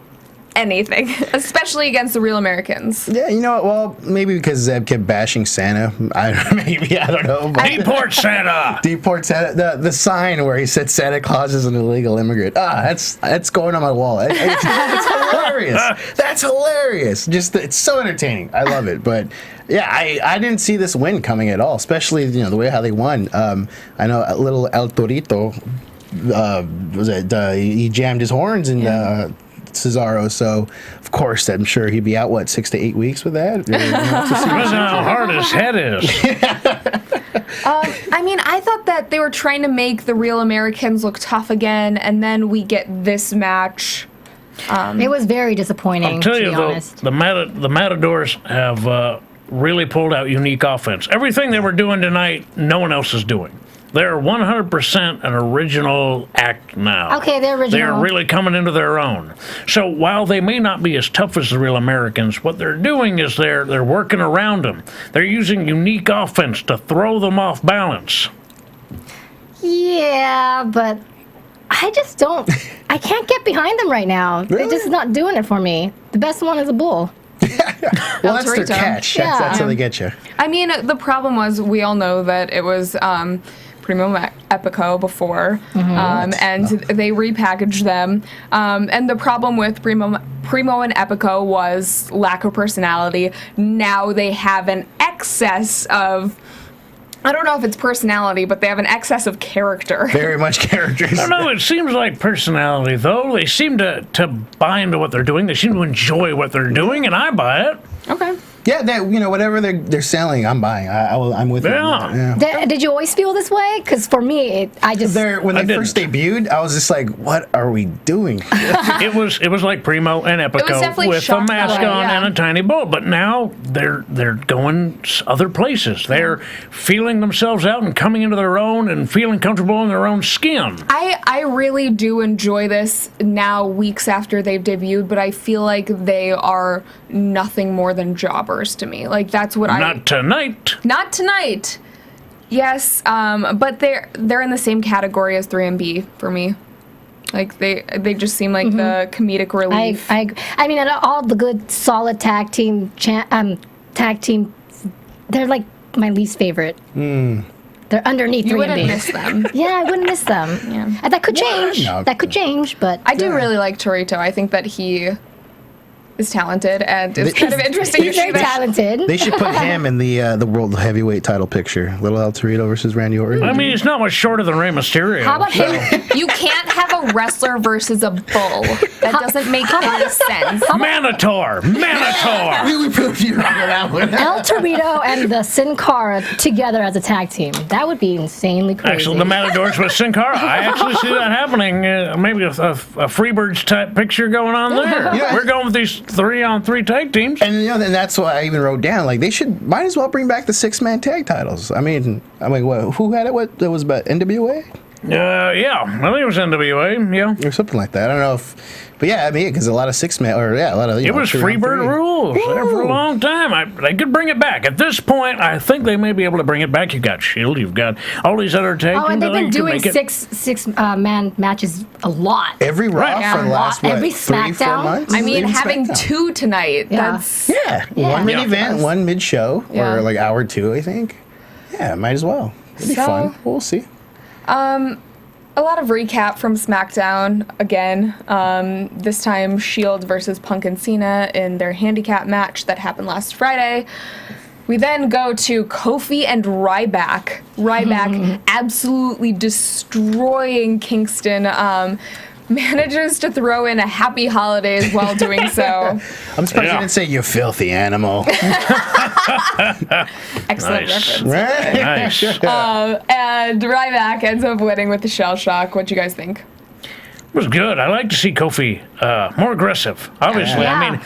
anything, especially against the Real Americans. Yeah, you know what? Well, maybe because Zeb kept bashing Santa. I don't know. But Deport Santa. Deport Santa. The sign where he said Santa Claus is an illegal immigrant. That's going on my wall. It's hilarious. That's hilarious. It's so entertaining. I love it. But yeah, I didn't see this win coming at all. Especially the way how they won. I know a little El Torito. He jammed his horns in. Cesaro, so of course I'm sure he'd be out 6 to 8 weeks with that. Depends on how hard his head is. I mean, I thought that they were trying to make the Real Americans look tough again, and then we get this match. It was very disappointing, I'll tell to you be though, honest. the Matadors have really pulled out unique offense. Everything they were doing tonight, no one else is doing. They're 100% an original act now. Okay, they're original. They're really coming into their own. So while they may not be as tough as the Real Americans, what they're doing is they're working around them. They're using unique offense to throw them off balance. Yeah, but I just don't. I can't get behind them right now. Really? They're just not doing it for me. The best one is a bull. Well, that's their Torito. catch. Yeah. That's how they get you. I mean, the problem was we all know that it was Primo Epico before, and they repackaged them. And the problem with Primo and Epico was lack of personality. Now they have an excess of, I don't know if it's personality, but they have an excess of character. Very much characters. I don't know, it seems like personality, though. They seem to buy into what they're doing. They seem to enjoy what they're doing, and I buy it. Okay. Yeah, that whatever they're selling, I'm buying. I'm with them. Yeah. Did you always feel this way? Because for me, When they first debuted, I was just like, "What are we doing?" It was like Primo and was Epico definitely with a shock mask value, on yeah. and a tiny bull. But now they're going other places. They're feeling themselves out and coming into their own and feeling comfortable in their own skin. I really do enjoy this now, weeks after they've debuted, but I feel like they are nothing more than jobbers to me. Like, that's what Not tonight. Not tonight. Yes, but they're in the same category as 3MB for me. Like, they just seem like the comedic relief. I mean, out of all the good, solid tag team, they're like my least favorite. They're underneath 3MB. You wouldn't miss them. Yeah, I wouldn't miss them. Yeah. And that could change. No. That could change, but I do really like Torito. I think that he is talented, and it's kind of interesting to he's see very that. talented. They should put him in the world heavyweight title picture. Little El Torito versus Randy Orton. I mean, he's not much shorter than Rey Mysterio. How about him? You can't have a wrestler versus a bull. That doesn't make any sense. Minotaur. We proved you wrong on that one. El Torito and the Sin Cara together as a tag team. That would be insanely crazy. Actually, the Matadors with Sin Cara. I actually see that happening. Maybe a Freebirds type picture going on there. Yeah. We're going with these 3-on-3 tag teams. And and that's what I even wrote down. Like, they might as well bring back the 6-man tag titles. I mean, what? Who had it? What? It was about NWA Yeah, I think it was NWA. Yeah. or something like that. I don't know but yeah, I mean, because a lot of 6-man a lot of It was 3-on-3. Freebird rules there for a long time. They could bring it back. At this point, I think they may be able to bring it back. You've got Shield, you've got all these other tag teams. Oh, and they've I think been you can doing make it- six-man matches a lot. Every Raw Right. for the last Every 3-4 SmackDown. months. I mean, Even having SmackDown. 2 tonight, Yeah. that's... Yeah, one mid event, one mid show, Yeah. or like hour 2, I think. Yeah, might as well. It'd be So- fun. We'll see. A lot of recap from SmackDown again. This time, Shield versus Punk and Cena in their handicap match that happened last Friday. We then go to Kofi and Ryback. Ryback absolutely destroying Kingston. Manages to throw in a happy holidays while doing so. I'm surprised you didn't say you filthy animal. Excellent Nice. reference. Right? Nice. And Ryback ends up winning with the shell shock. What do you guys think? It was good. I like to see Kofi more aggressive. Obviously, Yeah. I mean,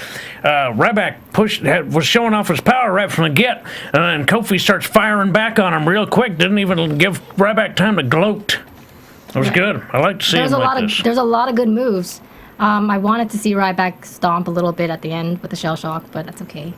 Ryback was showing off his power right from the get, and then Kofi starts firing back on him real quick. Didn't even give Ryback time to gloat. It was good. I like to see him like this. There's a lot of good moves. I wanted to see Ryback stomp a little bit at the end with the shell shock, but that's okay.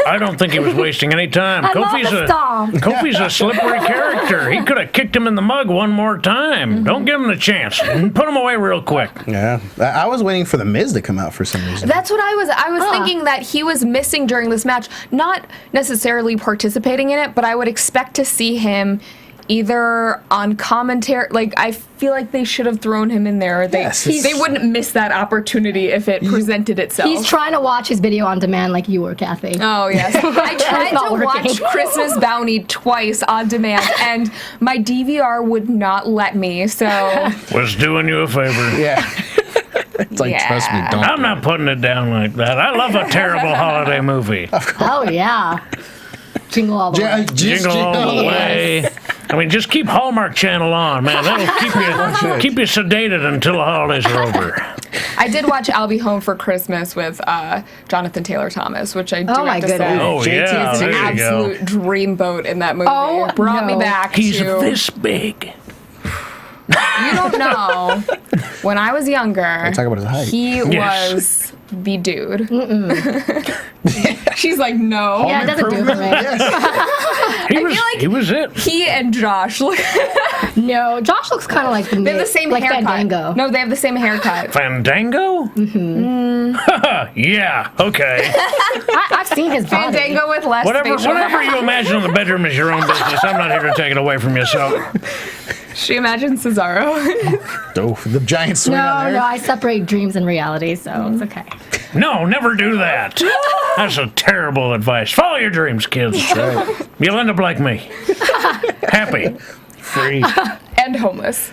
I don't think he was wasting any time. I love the stomp. Kofi's a slippery character. He could have kicked him in the mug one more time. Don't give him the chance. Put him away real quick. Yeah. I was waiting for The Miz to come out for some reason. That's what I was thinking that he was missing during this match. Not necessarily participating in it, but I would expect to see him either on commentary. Like, I feel like they should have thrown him in there. They wouldn't miss that opportunity if it presented itself. He's trying to watch his video on demand like you were, Kathy. Oh, yes. I tried not to working. watch Christmas Bounty twice on demand, and my DVR would not let me, so... Was doing you a favor. Yeah. It's like, Yeah. trust me, don't. I'm not putting it down like that. I love a terrible holiday movie. Oh, yeah. Jingle all the way. Jingle all the way. I mean, just keep Hallmark Channel on, man. That'll keep you sedated until the holidays are over. I did watch I'll Be Home for Christmas with Jonathan Taylor Thomas, which I do Oh, my have to say. goodness. Oh, yeah, He's an there you go. absolute dreamboat in that movie. Oh, Brought me no. back He's to... this big. You don't know. When I was younger, Talk about his height. he Yes. was the dude. She's like, no. Yeah, it doesn't do it for me. He was it. He and Josh look. No, Josh looks kind of like They have the same like haircut. Fandango. No, they have the same haircut. Fandango? Mm-hmm. Yeah, okay. I've seen his body. Fandango with less facial Whatever hair. you imagine in the bedroom is your own business. I'm not here to take it away from you, so. She imagines Cesaro. Oh, the giant swing on No, there. I separate dreams and reality, so it's okay. No, never do that. That's a terrible advice. Follow your dreams, kids. Right. You'll end up like me. Happy. Free. And homeless.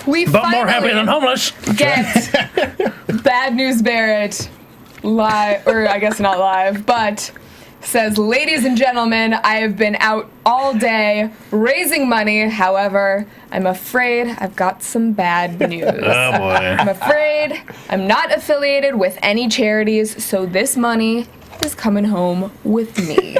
We But more finally happy than homeless. get Bad News Barrett live, or I guess not live, but says, "Ladies and gentlemen, I have been out all day raising money. However, I'm afraid I've got some bad news. Oh boy. I'm afraid I'm not affiliated with any charities, so this money is coming home with me.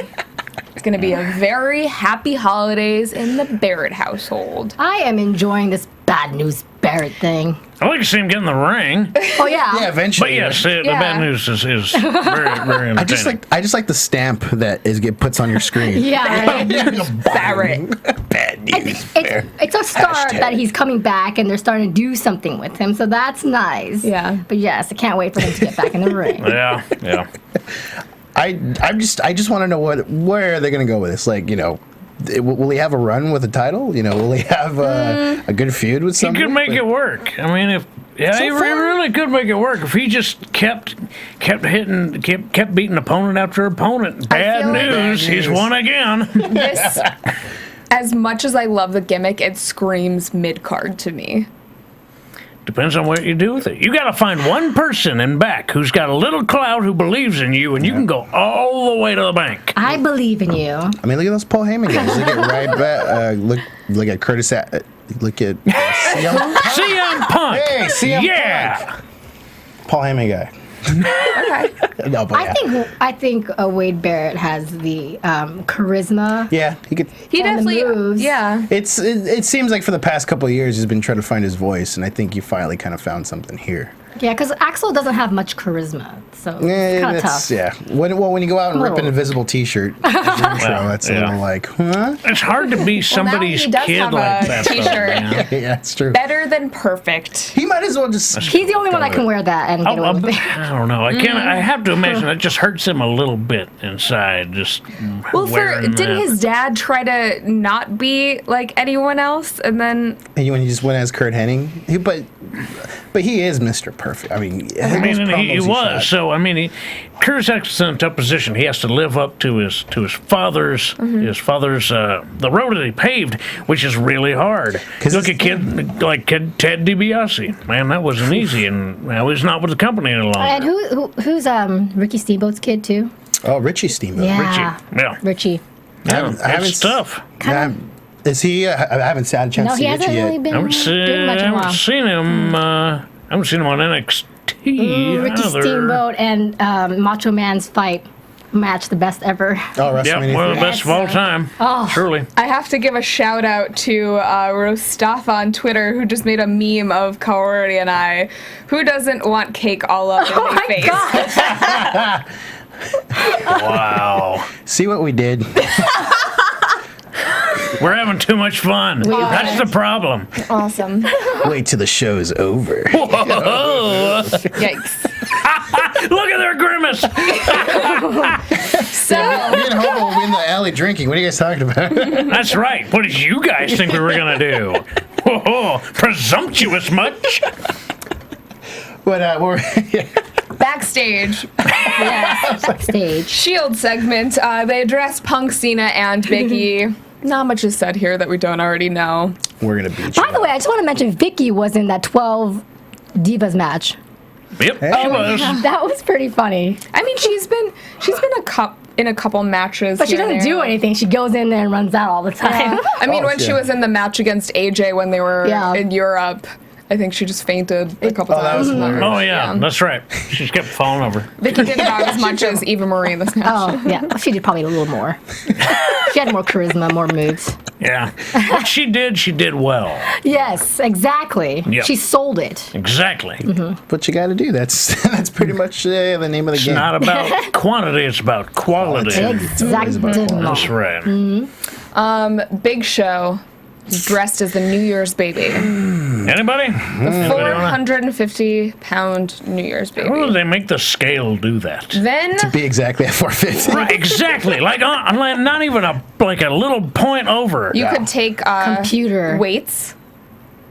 It's going to be a very happy holidays in the Barrett household." I am enjoying this bad news Barrett thing. I like to see him get in the ring. Oh yeah. Yeah, eventually. But yes, the Yeah. bad news is very, very entertaining. I just like the stamp that puts on your screen. Yeah, right? Barrett. Bad news. It's a start Hashtag. that he's coming back and they're starting to do something with him, so that's nice. Yeah. But yes, I can't wait for him to get back in the ring. Yeah. I just want to know where they're gonna go with this. Like, will he have a run with the title? Will he have a good feud with He somebody? could make it work. I mean, he really could make it work if he just kept beating opponent after opponent. Bad feel like- news, he's won again. This, as much as I love the gimmick, it screams mid-card to me. Depends on what you do with it. You got to find one person in back who's got a little clout who believes in you, and you can go all the way to the bank. I believe in you. I mean, look at those Paul Heyman guys. Look at Ryback. Look at Curtis. Look at CM Punk. CM Punk. Hey, CM yeah. Punk. Paul Heyman guy. Okay. No, but yeah. I think Wade Barrett has the charisma. Yeah, he could. He And the definitely, moves. yeah. It seems like for the past couple of years he's been trying to find his voice, and I think you finally kind of found something here. Yeah, because Axel doesn't have much charisma, so it's Yeah, kind of that's tough. yeah. When you go out and rip an Little. invisible T-shirt, as your intro, that's a Yeah. little like, huh? It's hard to be somebody's he does kid have like a that. though, t-shirt. man. Yeah, that's true. Better than perfect. He might as well just. He's the only one that can wear that and get away with it. I don't know. I can't. I have to imagine it just hurts him a little bit inside. Just Well, wearing didn't that. his dad try to not be like anyone else, and then When you just went as Kurt Hennig, but he is Mr. Perfect. I mean, I mean, and he was. So I mean, Kurt's in a tough position. He has to live up to his father's the road that he paved, which is really hard. 'Cause Look at kid like Ted DiBiase. Man, that wasn't easy, and now he's not with the company any longer. And who's Ricky Steamboat's kid too? Oh, Richie Steamboat. Yeah, Yeah, Richie. yeah. I haven't It's tough. Is he? I haven't had a chance No, to he see hasn't Richie really yet. been I haven't doing much in a while. seen him. I haven't seen him on NXT. Ricky either. Steamboat and Macho Man's fight match, the best ever. Oh, Yeah, WrestleMania. one of the 3. best of all time. Oh. Truly. I have to give a shout out to Rostafa on Twitter, who just made a meme of Kaori and I. Who doesn't want cake all up in Oh their my face? god! Wow. See what we did? We're having too much fun. That's the problem. Awesome. Wait till the show's over. Yikes. Look at their grimace. So, Me and Hobo will be in the alley drinking. What are you guys talking about? That's right. What did you guys think we were going to do? Presumptuous much? But backstage, Backstage. Shield segment, they address Punk, Cena, and Big E. Not much is said here that we don't already know. we're gonna beat you. By the way, I just want to mention Vicky was in that 12 Divas match. Yep, she was. That was pretty funny. I mean, she's been in a couple matches, But she here and doesn't do there. anything. She goes in there and runs out all the time. I mean, Oh, when she yeah. was in the match against AJ when they were Yeah. in Europe, I think she just fainted a couple that times. was hilarious. Oh, yeah, that's right. She just kept falling over. Vicky did about as much as Eva Marie in this match. Oh, yeah. She did probably a little more. She had more charisma, more moves. Yeah. What she did well. Yes, exactly. Yep. She sold it. Exactly. What you got to do? That's pretty much the name of the It's game. not about quantity, it's about quality. Exactly. That's right. Big Show is dressed as the New Year's baby. Anybody? 450-pound New Year's How do baby. they make the scale do that? Then Be exactly at 450. Right, exactly. Like not even a little point over. you could take Computer. weights.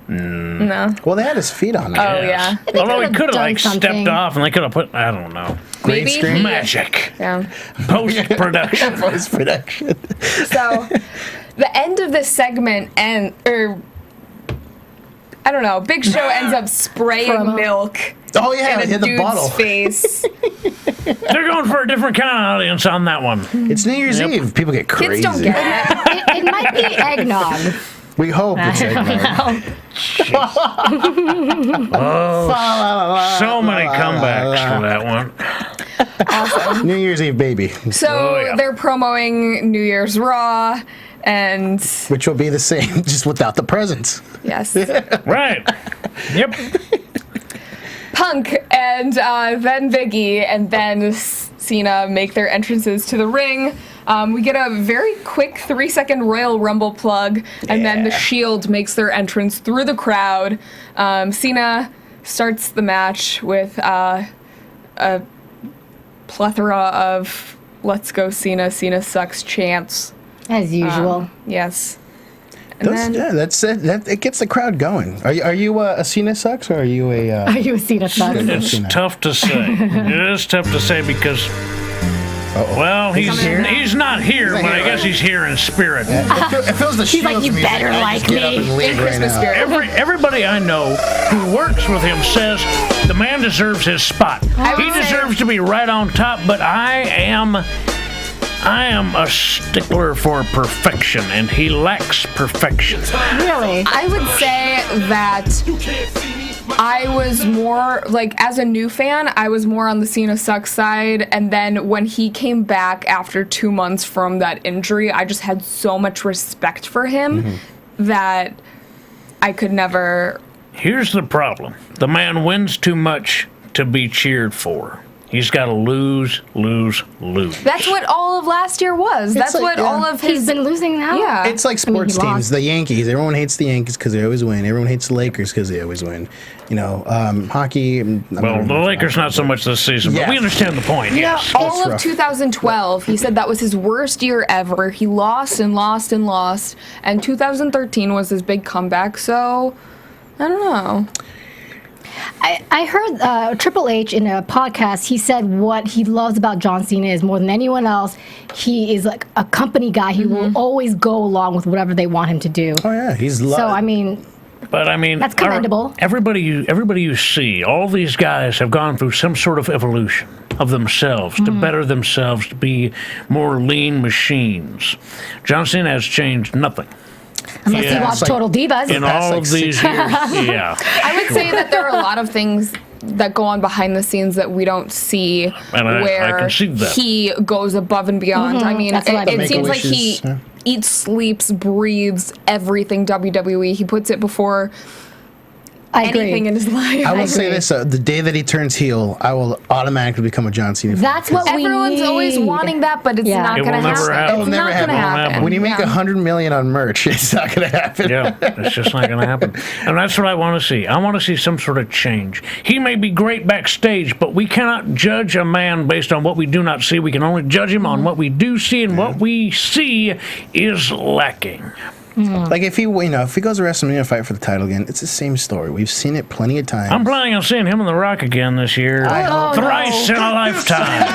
No. Well, they had his feet on there. Oh, yeah. Although he could've could have done stepped something. off and they could have put, I don't know, Green Maybe. screen. magic. Yeah. Post production. Post production. So, the end of this segment, I don't know, Big Show ends up spraying Promo. milk Oh yeah, in hit a the dude's bottle. face. They're going for a different kind of audience on that one. It's New Year's Eve. People get crazy. Kids don't get it. It might be eggnog. We hope it's eggnog. So many comebacks for that one. New Year's Eve, baby. So they're promoting New Year's Raw, and Which will be the same, just without the presents. yes, Right. Yep. Punk and then Biggie and then Cena make their entrances to the ring. We get a very quick 3-second Royal Rumble plug, and then the Shield makes their entrance through the crowd. Cena starts the match with a plethora of "Let's go Cena, Cena sucks" chants. As usual. Yes. And That's it. It gets the crowd going. Are you a Cena sucks or are you a? Are you a Cena sucks? It's tough to say. It is tough to say because, well, he's not here, but I guess he's here in spirit. It feels the He's like, Shield's "You music. better I like just get up me." and leave In right Christmas now. spirit. Everybody I know who works with him says the man deserves his spot. He deserves to be right on top, but I am a stickler for perfection, and he lacks perfection. Really? I would say that I was more, like, as a new fan, I was more on the Cena sucks side, and then when he came back after 2 months from that injury, I just had so much respect for him that I could never... Here's the problem. The man wins too much to be cheered for. He's got to lose. That's what all of last year was. That's like, what yeah. all of his... He's been losing now? Yeah. It's like sports he teams. lost. The Yankees. Everyone hates the Yankees because they always win. Everyone hates the Lakers because they always win. You know, hockey. Well, the Lakers not so much this season, but Yeah. we understand the point. Yeah, Yes. all of rough. 2012, he said that was his worst year ever. He lost and lost and lost. And 2013 was his big comeback, so I don't know. I heard Triple H in a podcast, he said what he loves about John Cena is more than anyone else, he is like a company guy. He will always go along with whatever they want him to do. Oh yeah, he's. So, I mean, But I mean, That's commendable. Everybody you see, all these guys have gone through some sort of evolution of themselves to better themselves, to be more lean machines. John Cena has changed nothing unless Yeah. you watch It's like- Total Divas. in past, all like, of these 6 years. Yeah, I would say that there are a lot of things that go on behind the scenes that we don't see, And I where can see that. he goes above and beyond. I mean, That's what I it mean. seems like he Make-A-Wishes, eats, sleeps, breathes everything WWE. He puts it before I agree. anything in his life. I will say agree. this: the day that he turns heel, I will automatically become a John Cena fan. That's what we Everyone's need. always wanting that, but it's Yeah. not It going to will never happen. happen. It will It's never not happen. going to happen. When you make Yeah. $100 million on merch, it's not going to happen. yeah, it's just not going to happen. And that's what I want to see. I want to see some sort of change. He may be great backstage, but we cannot judge a man based on what we do not see. We can only judge him on what we do see, and what we see is lacking. Like if he goes to WrestleMania fight for the title again, it's the same story. We've seen it plenty of times. I'm planning on seeing him and The Rock again this year. Thrice in a lifetime.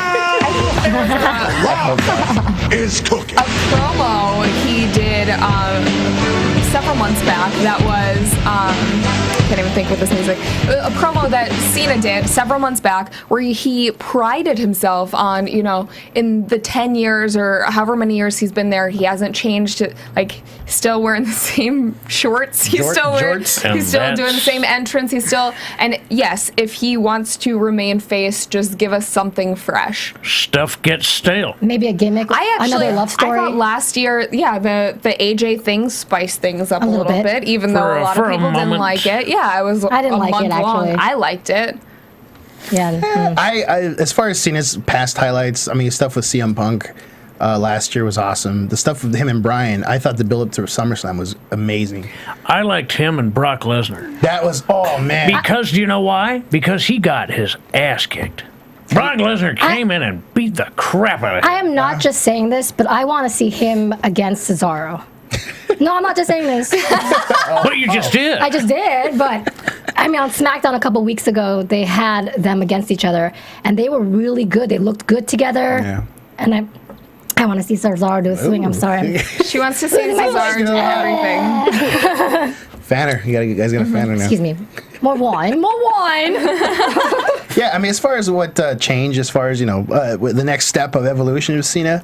Is cooking. A promo he did several months back that was I can't even think with this music, a promo that Cena did several months back where he prided himself on, in the 10 years or however many years he's been there, he hasn't changed it. Like, still wearing the same shorts, he's still jorts. And he's still that's- doing the same entrance, and yes, if he wants to remain face, just give us something fresh. Stuff gets stale. Maybe a gimmick, I actually, another love story. I thought last year, the AJ thing spiced things up a little bit, even though a lot For of a people didn't moment. like it. Yeah, I didn't a like it, month long. actually. I liked it. Yeah. I as far as Cena's past highlights, I mean, stuff with CM Punk last year was awesome. The stuff with him and Bryan, I thought the build up to SummerSlam was amazing. I liked him and Brock Lesnar. That was, oh man. Because, do you know why? Because he got his ass kicked. Brock Lesnar came in and beat the crap out of him. I am not just saying this, but I want to see him against Cesaro. No, I'm not just saying this. But you just did. I just did, but I mean, on SmackDown a couple weeks ago, they had them against each other, and they were really good. They looked good together. Yeah. And I want to see Cesaro do a swing. I'm sorry. She wants to see Cesaro do everything. Fanner, you guys got a Fanner now. Excuse me. More wine. Yeah, I mean, as far as what changed, as far as, the next step of evolution of Cena,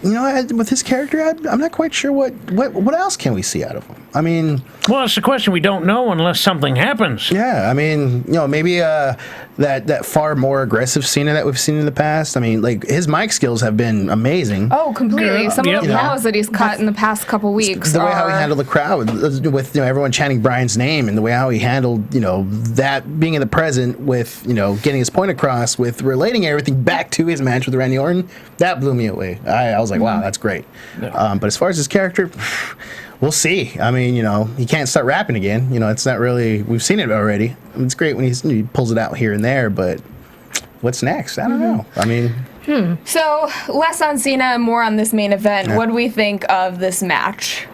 with his character, I'm not quite sure what else can we see out of him. I mean... Well, it's a question we don't know unless something happens. Yeah, I mean, maybe that far more aggressive Cena that we've seen in the past. I mean, like, his mic skills have been amazing. Oh, completely. Some of the promos that he's cut in the past couple weeks. The way how he handled the crowd with everyone chanting Brian's name, and the way how he handled, that being in the present with, getting his point across, with relating everything back to his match with Randy Orton, that blew me away. I was like, wow, that's great. Yeah. But as far as his character... We'll see. I mean, he can't start rapping again. It's not really... We've seen it already. It's great when he pulls it out here and there, but what's next? I don't know. I mean... So, less on Cena, more on this main event. Yeah. What do we think of this match?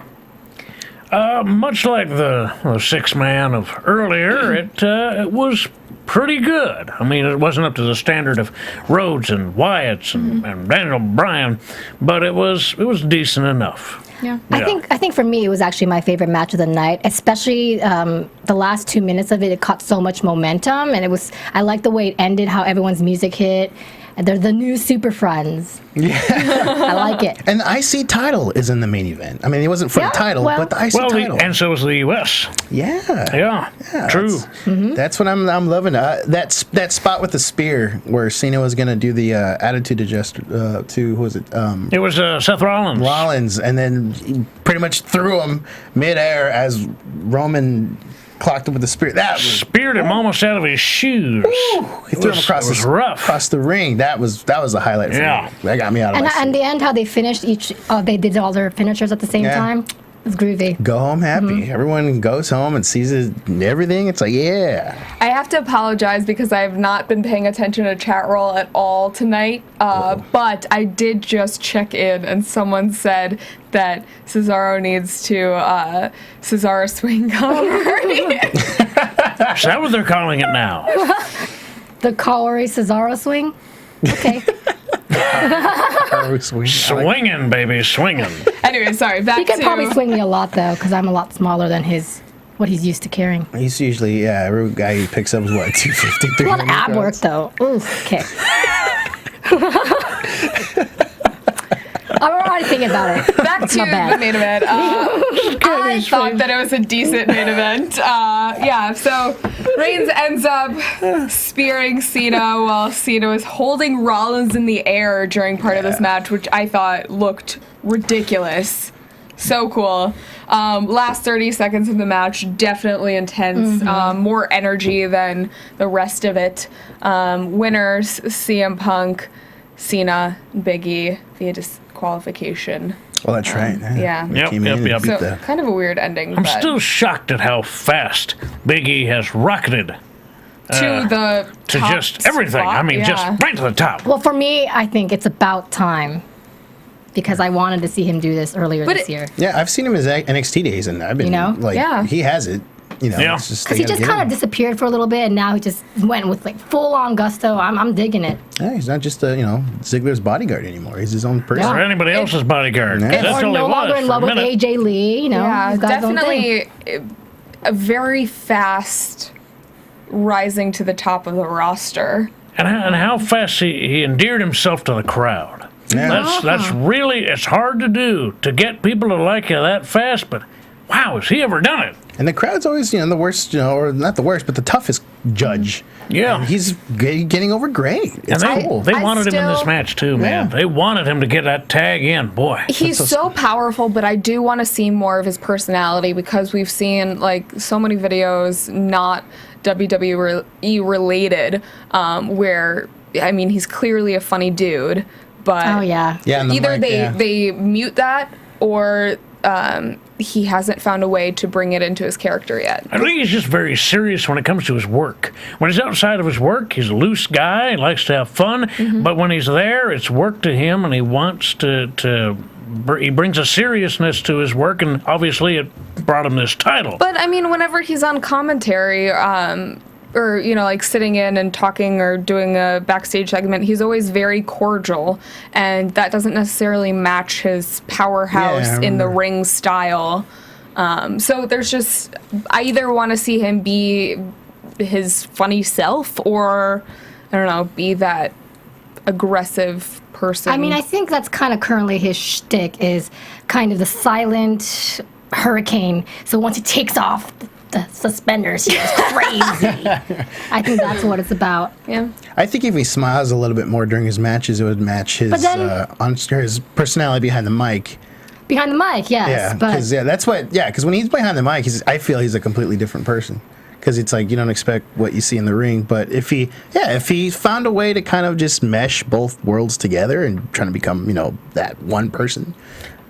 Much like the six-man of earlier, it was pretty good. I mean, it wasn't up to the standard of Rhodes and Wyatt's and Daniel Bryan, but it was decent enough. Yeah. I think for me it was actually my favorite match of the night, especially the last 2 minutes of it. It caught so much momentum, and I liked the way it ended, how everyone's music hit. And they're the new Super Friends. Yeah. I like it. And the IC title is in the main event. I mean, it wasn't for the title, but the IC title. And so was the US. Yeah, true. That's what I'm loving. That spot with the spear where Cena was going to do the attitude adjuster to, who was it? It was Seth Rollins. Rollins, and then he pretty much threw him midair as Roman clocked him with the spear. That speared him almost out of his shoes. He threw him across the ring. That was the highlight for me. That got me out of my seat. And the end, how they finished they did all their finishers at the same time. It was groovy. Go home happy. Everyone goes home and sees everything. It's like, yeah. I have to apologize because I have not been paying attention to chat roll at all tonight. But I did just check in, and someone said that Cesaro needs to Cesaro swing Kaori. Is that what they're calling it now? The Kaori Cesaro swing? Okay. Swinging, baby, swinging. Anyway, sorry. He could probably swing me a lot though, because I'm a lot smaller than what he's used to carrying. He's usually every guy he picks up is what 250. A lot of ab work though. Ooh, okay. I'm already thinking about it. Back to the main event. I thought that it was a decent main event. So Reigns ends up spearing Cena while Cena was holding Rollins in the air during part of this match, which I thought looked ridiculous. So cool. Last 30 seconds of the match, definitely intense. More energy than the rest of it. Winners, CM Punk, Cena, Big E via disqualification. Well, that's right. Yep. So, kind of a weird ending. I'm still shocked at how fast Big E has rocketed to just everything. Spot. I mean, just right to the top. Well, for me, I think it's about time, because I wanted to see him do this earlier this year. Yeah, I've seen him his NXT days, and I've been he has it. It's just because he just kind of disappeared for a little bit, and now he just went with full on gusto. I'm digging it. Yeah, he's not just Ziggler's bodyguard anymore. He's his own person. Or anybody else's bodyguard. That's or no longer in love with AJ Lee. Definitely a very fast rising to the top of the roster. And how fast he endeared himself to the crowd. Yeah. That's really, it's hard to do, to get people to like you that fast, but wow, has he ever done it? And the crowd's always, the worst, or not the worst, but the toughest judge. Yeah. And he's getting over great. It's cool. They wanted him in this match, too, man. They wanted him to get that tag in. Boy. He's so powerful, but I do want to see more of his personality, because we've seen, so many videos not WWE related, where, he's clearly a funny dude, but either they mute that, or he hasn't found a way to bring it into his character yet. I think he's just very serious when it comes to his work. When he's outside of his work, he's a loose guy and likes to have fun. But when he's there, it's work to him, and he wants he brings a seriousness to his work, and obviously it brought him this title. But, whenever he's on commentary, or, sitting in and talking or doing a backstage segment, he's always very cordial, and that doesn't necessarily match his powerhouse in the ring style. So there's just, I either want to see him be his funny self or, I don't know, be that aggressive person. I mean, I think that's kind of currently his shtick, is kind of the silent hurricane. So once he takes off the suspenders, he goes crazy. I think that's what it's about. Yeah. I think if he smiles a little bit more during his matches, it would match his his personality behind the mic. Behind the mic, yes. Yeah, but because when he's behind the mic, I feel he's a completely different person. Because it's like you don't expect what you see in the ring, but if he found a way to kind of just mesh both worlds together and trying to become that one person.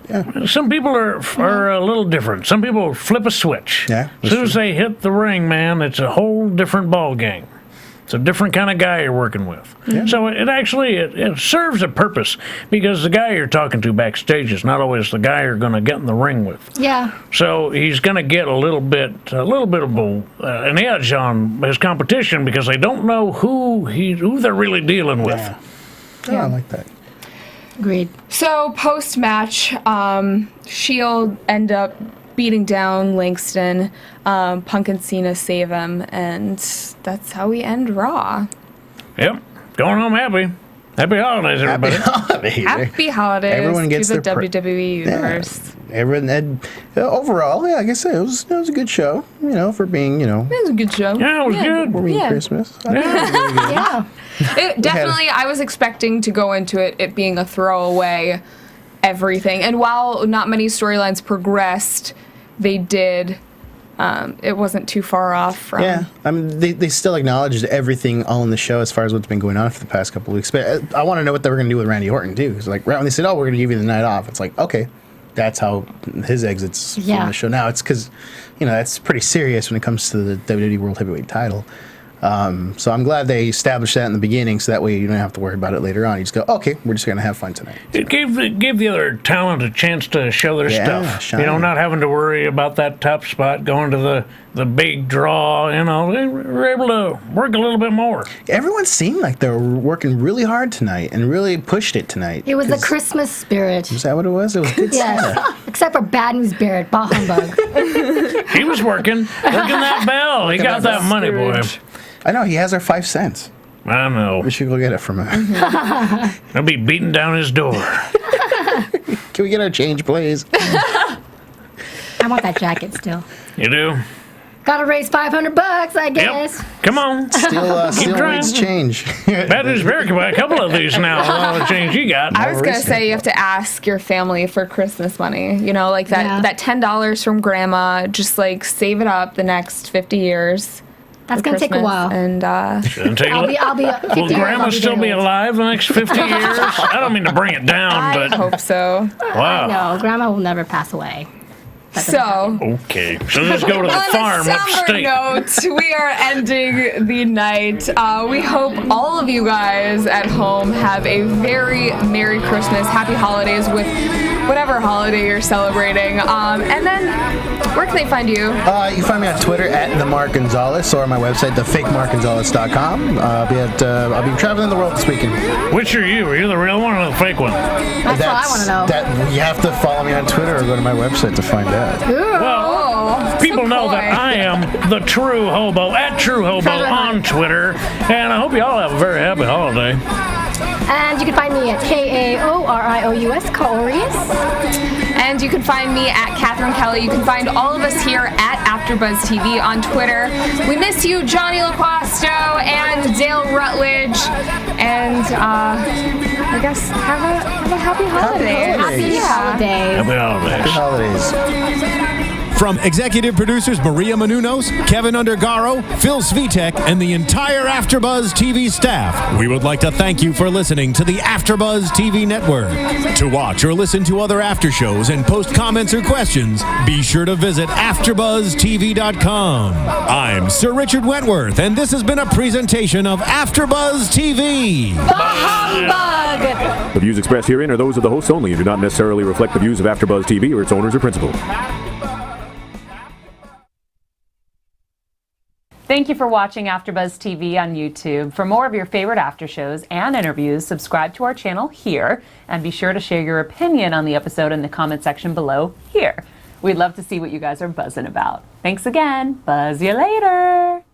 Yeah. Some people are a little different. Some people flip a switch. Yeah, as soon as they hit the ring, man, it's a whole different ball game. It's a different kind of guy you're working with. Yeah. So it actually serves a purpose, because the guy you're talking to backstage is not always the guy you're going to get in the ring with. Yeah. So he's going to get a little bit of an edge on his competition, because they don't know who they're really dealing with. Yeah. Oh, I like that. Agreed. So post-match, Shield end up beating down Langston. Punk and Cena save him, and that's how we end Raw. Yep. Going home happy. Happy holidays, everybody. Happy holidays. Everyone gets to the their WWE universe. Yeah. Everyone, overall, like I said, it was a good show. For being, It was a good show. Yeah, it was good. For being Christmas. I think it was really good. Yeah. It definitely, I was expecting to go into it being a throwaway everything. And while not many storylines progressed, they did. It wasn't too far off from. Yeah, I mean, they still acknowledged everything all in the show as far as what's been going on for the past couple of weeks. But I want to know what they were going to do with Randy Orton too. Because right when they said, "Oh, we're going to give you the night off," it's like, okay, that's how his exits from the show. Now it's because, that's pretty serious when it comes to the WWE World Heavyweight Title. So I'm glad they established that in the beginning, so that way you don't have to worry about it later on. You just go, okay, we're just going to have fun tonight. It gave the other talent a chance to show their stuff. Shine. Not having to worry about that top spot, going to the big draw. They were able to work a little bit more. Everyone seemed like they were working really hard tonight and really pushed it tonight. It was the Christmas spirit. Is that what it was? It was Good Santa. Except for Bad News Barrett, bah humbug. He was working that bell. He got that money, boy. I know, he has our 5 cents. I know. We should go get it from him. I'll be beating down his door. Can we get our change, please? I want that jacket still. You do? Gotta raise $500, I guess. Yep. Come on. Still rates change. Bad News Barrett can buy a couple of these now. All the change you got. I was going to say you have to ask your family for Christmas money. Like that $10 from grandma, just save it up the next 50 years. That's going to take a while. And I'll be 50 Will Grandma still be alive the next 50 years? I don't mean to bring it down, but I hope so. Wow. No, Grandma will never pass away. Okay, so let's go to the farm upstate. On a somber note, we are ending the night. We hope all of you guys at home have a very Merry Christmas, Happy Holidays with whatever holiday you're celebrating. And then, where can they find you? You can find me on Twitter at the Mark Gonzales, or my website, thefakemarkgonzales.com. I'll be traveling the world this weekend. Which are you? Are you the real one or the fake one? That's what I want to know. You have to follow me on Twitter or go to my website to find out. Well, people know that I am the True Hobo, at True Hobo on Twitter, and I hope you all have a very happy holiday. And you can find me at Kaorious, Kaorious. And you can find me at Cathy Kelley. You can find all of us here at AfterBuzz TV on Twitter. We miss you, Johnny LaQuasto and Dale Rutledge. And I guess have a happy holiday. Happy holidays. Happy holidays. Happy holidays. From executive producers Maria Menounos, Kevin Undergaro, Phil Svitek, and the entire AfterBuzz TV staff, we would like to thank you for listening to the AfterBuzz TV network. To watch or listen to other after shows and post comments or questions, be sure to visit AfterBuzzTV.com. I'm Sir Richard Wentworth, and this has been a presentation of AfterBuzz TV. Humbug! The views expressed herein are those of the hosts only and do not necessarily reflect the views of AfterBuzz TV or its owners or principals. Thank you for watching AfterBuzz TV on YouTube. For more of your favorite after shows and interviews, subscribe to our channel here, and be sure to share your opinion on the episode in the comment section below here. We'd love to see what you guys are buzzing about. Thanks again. Buzz you later.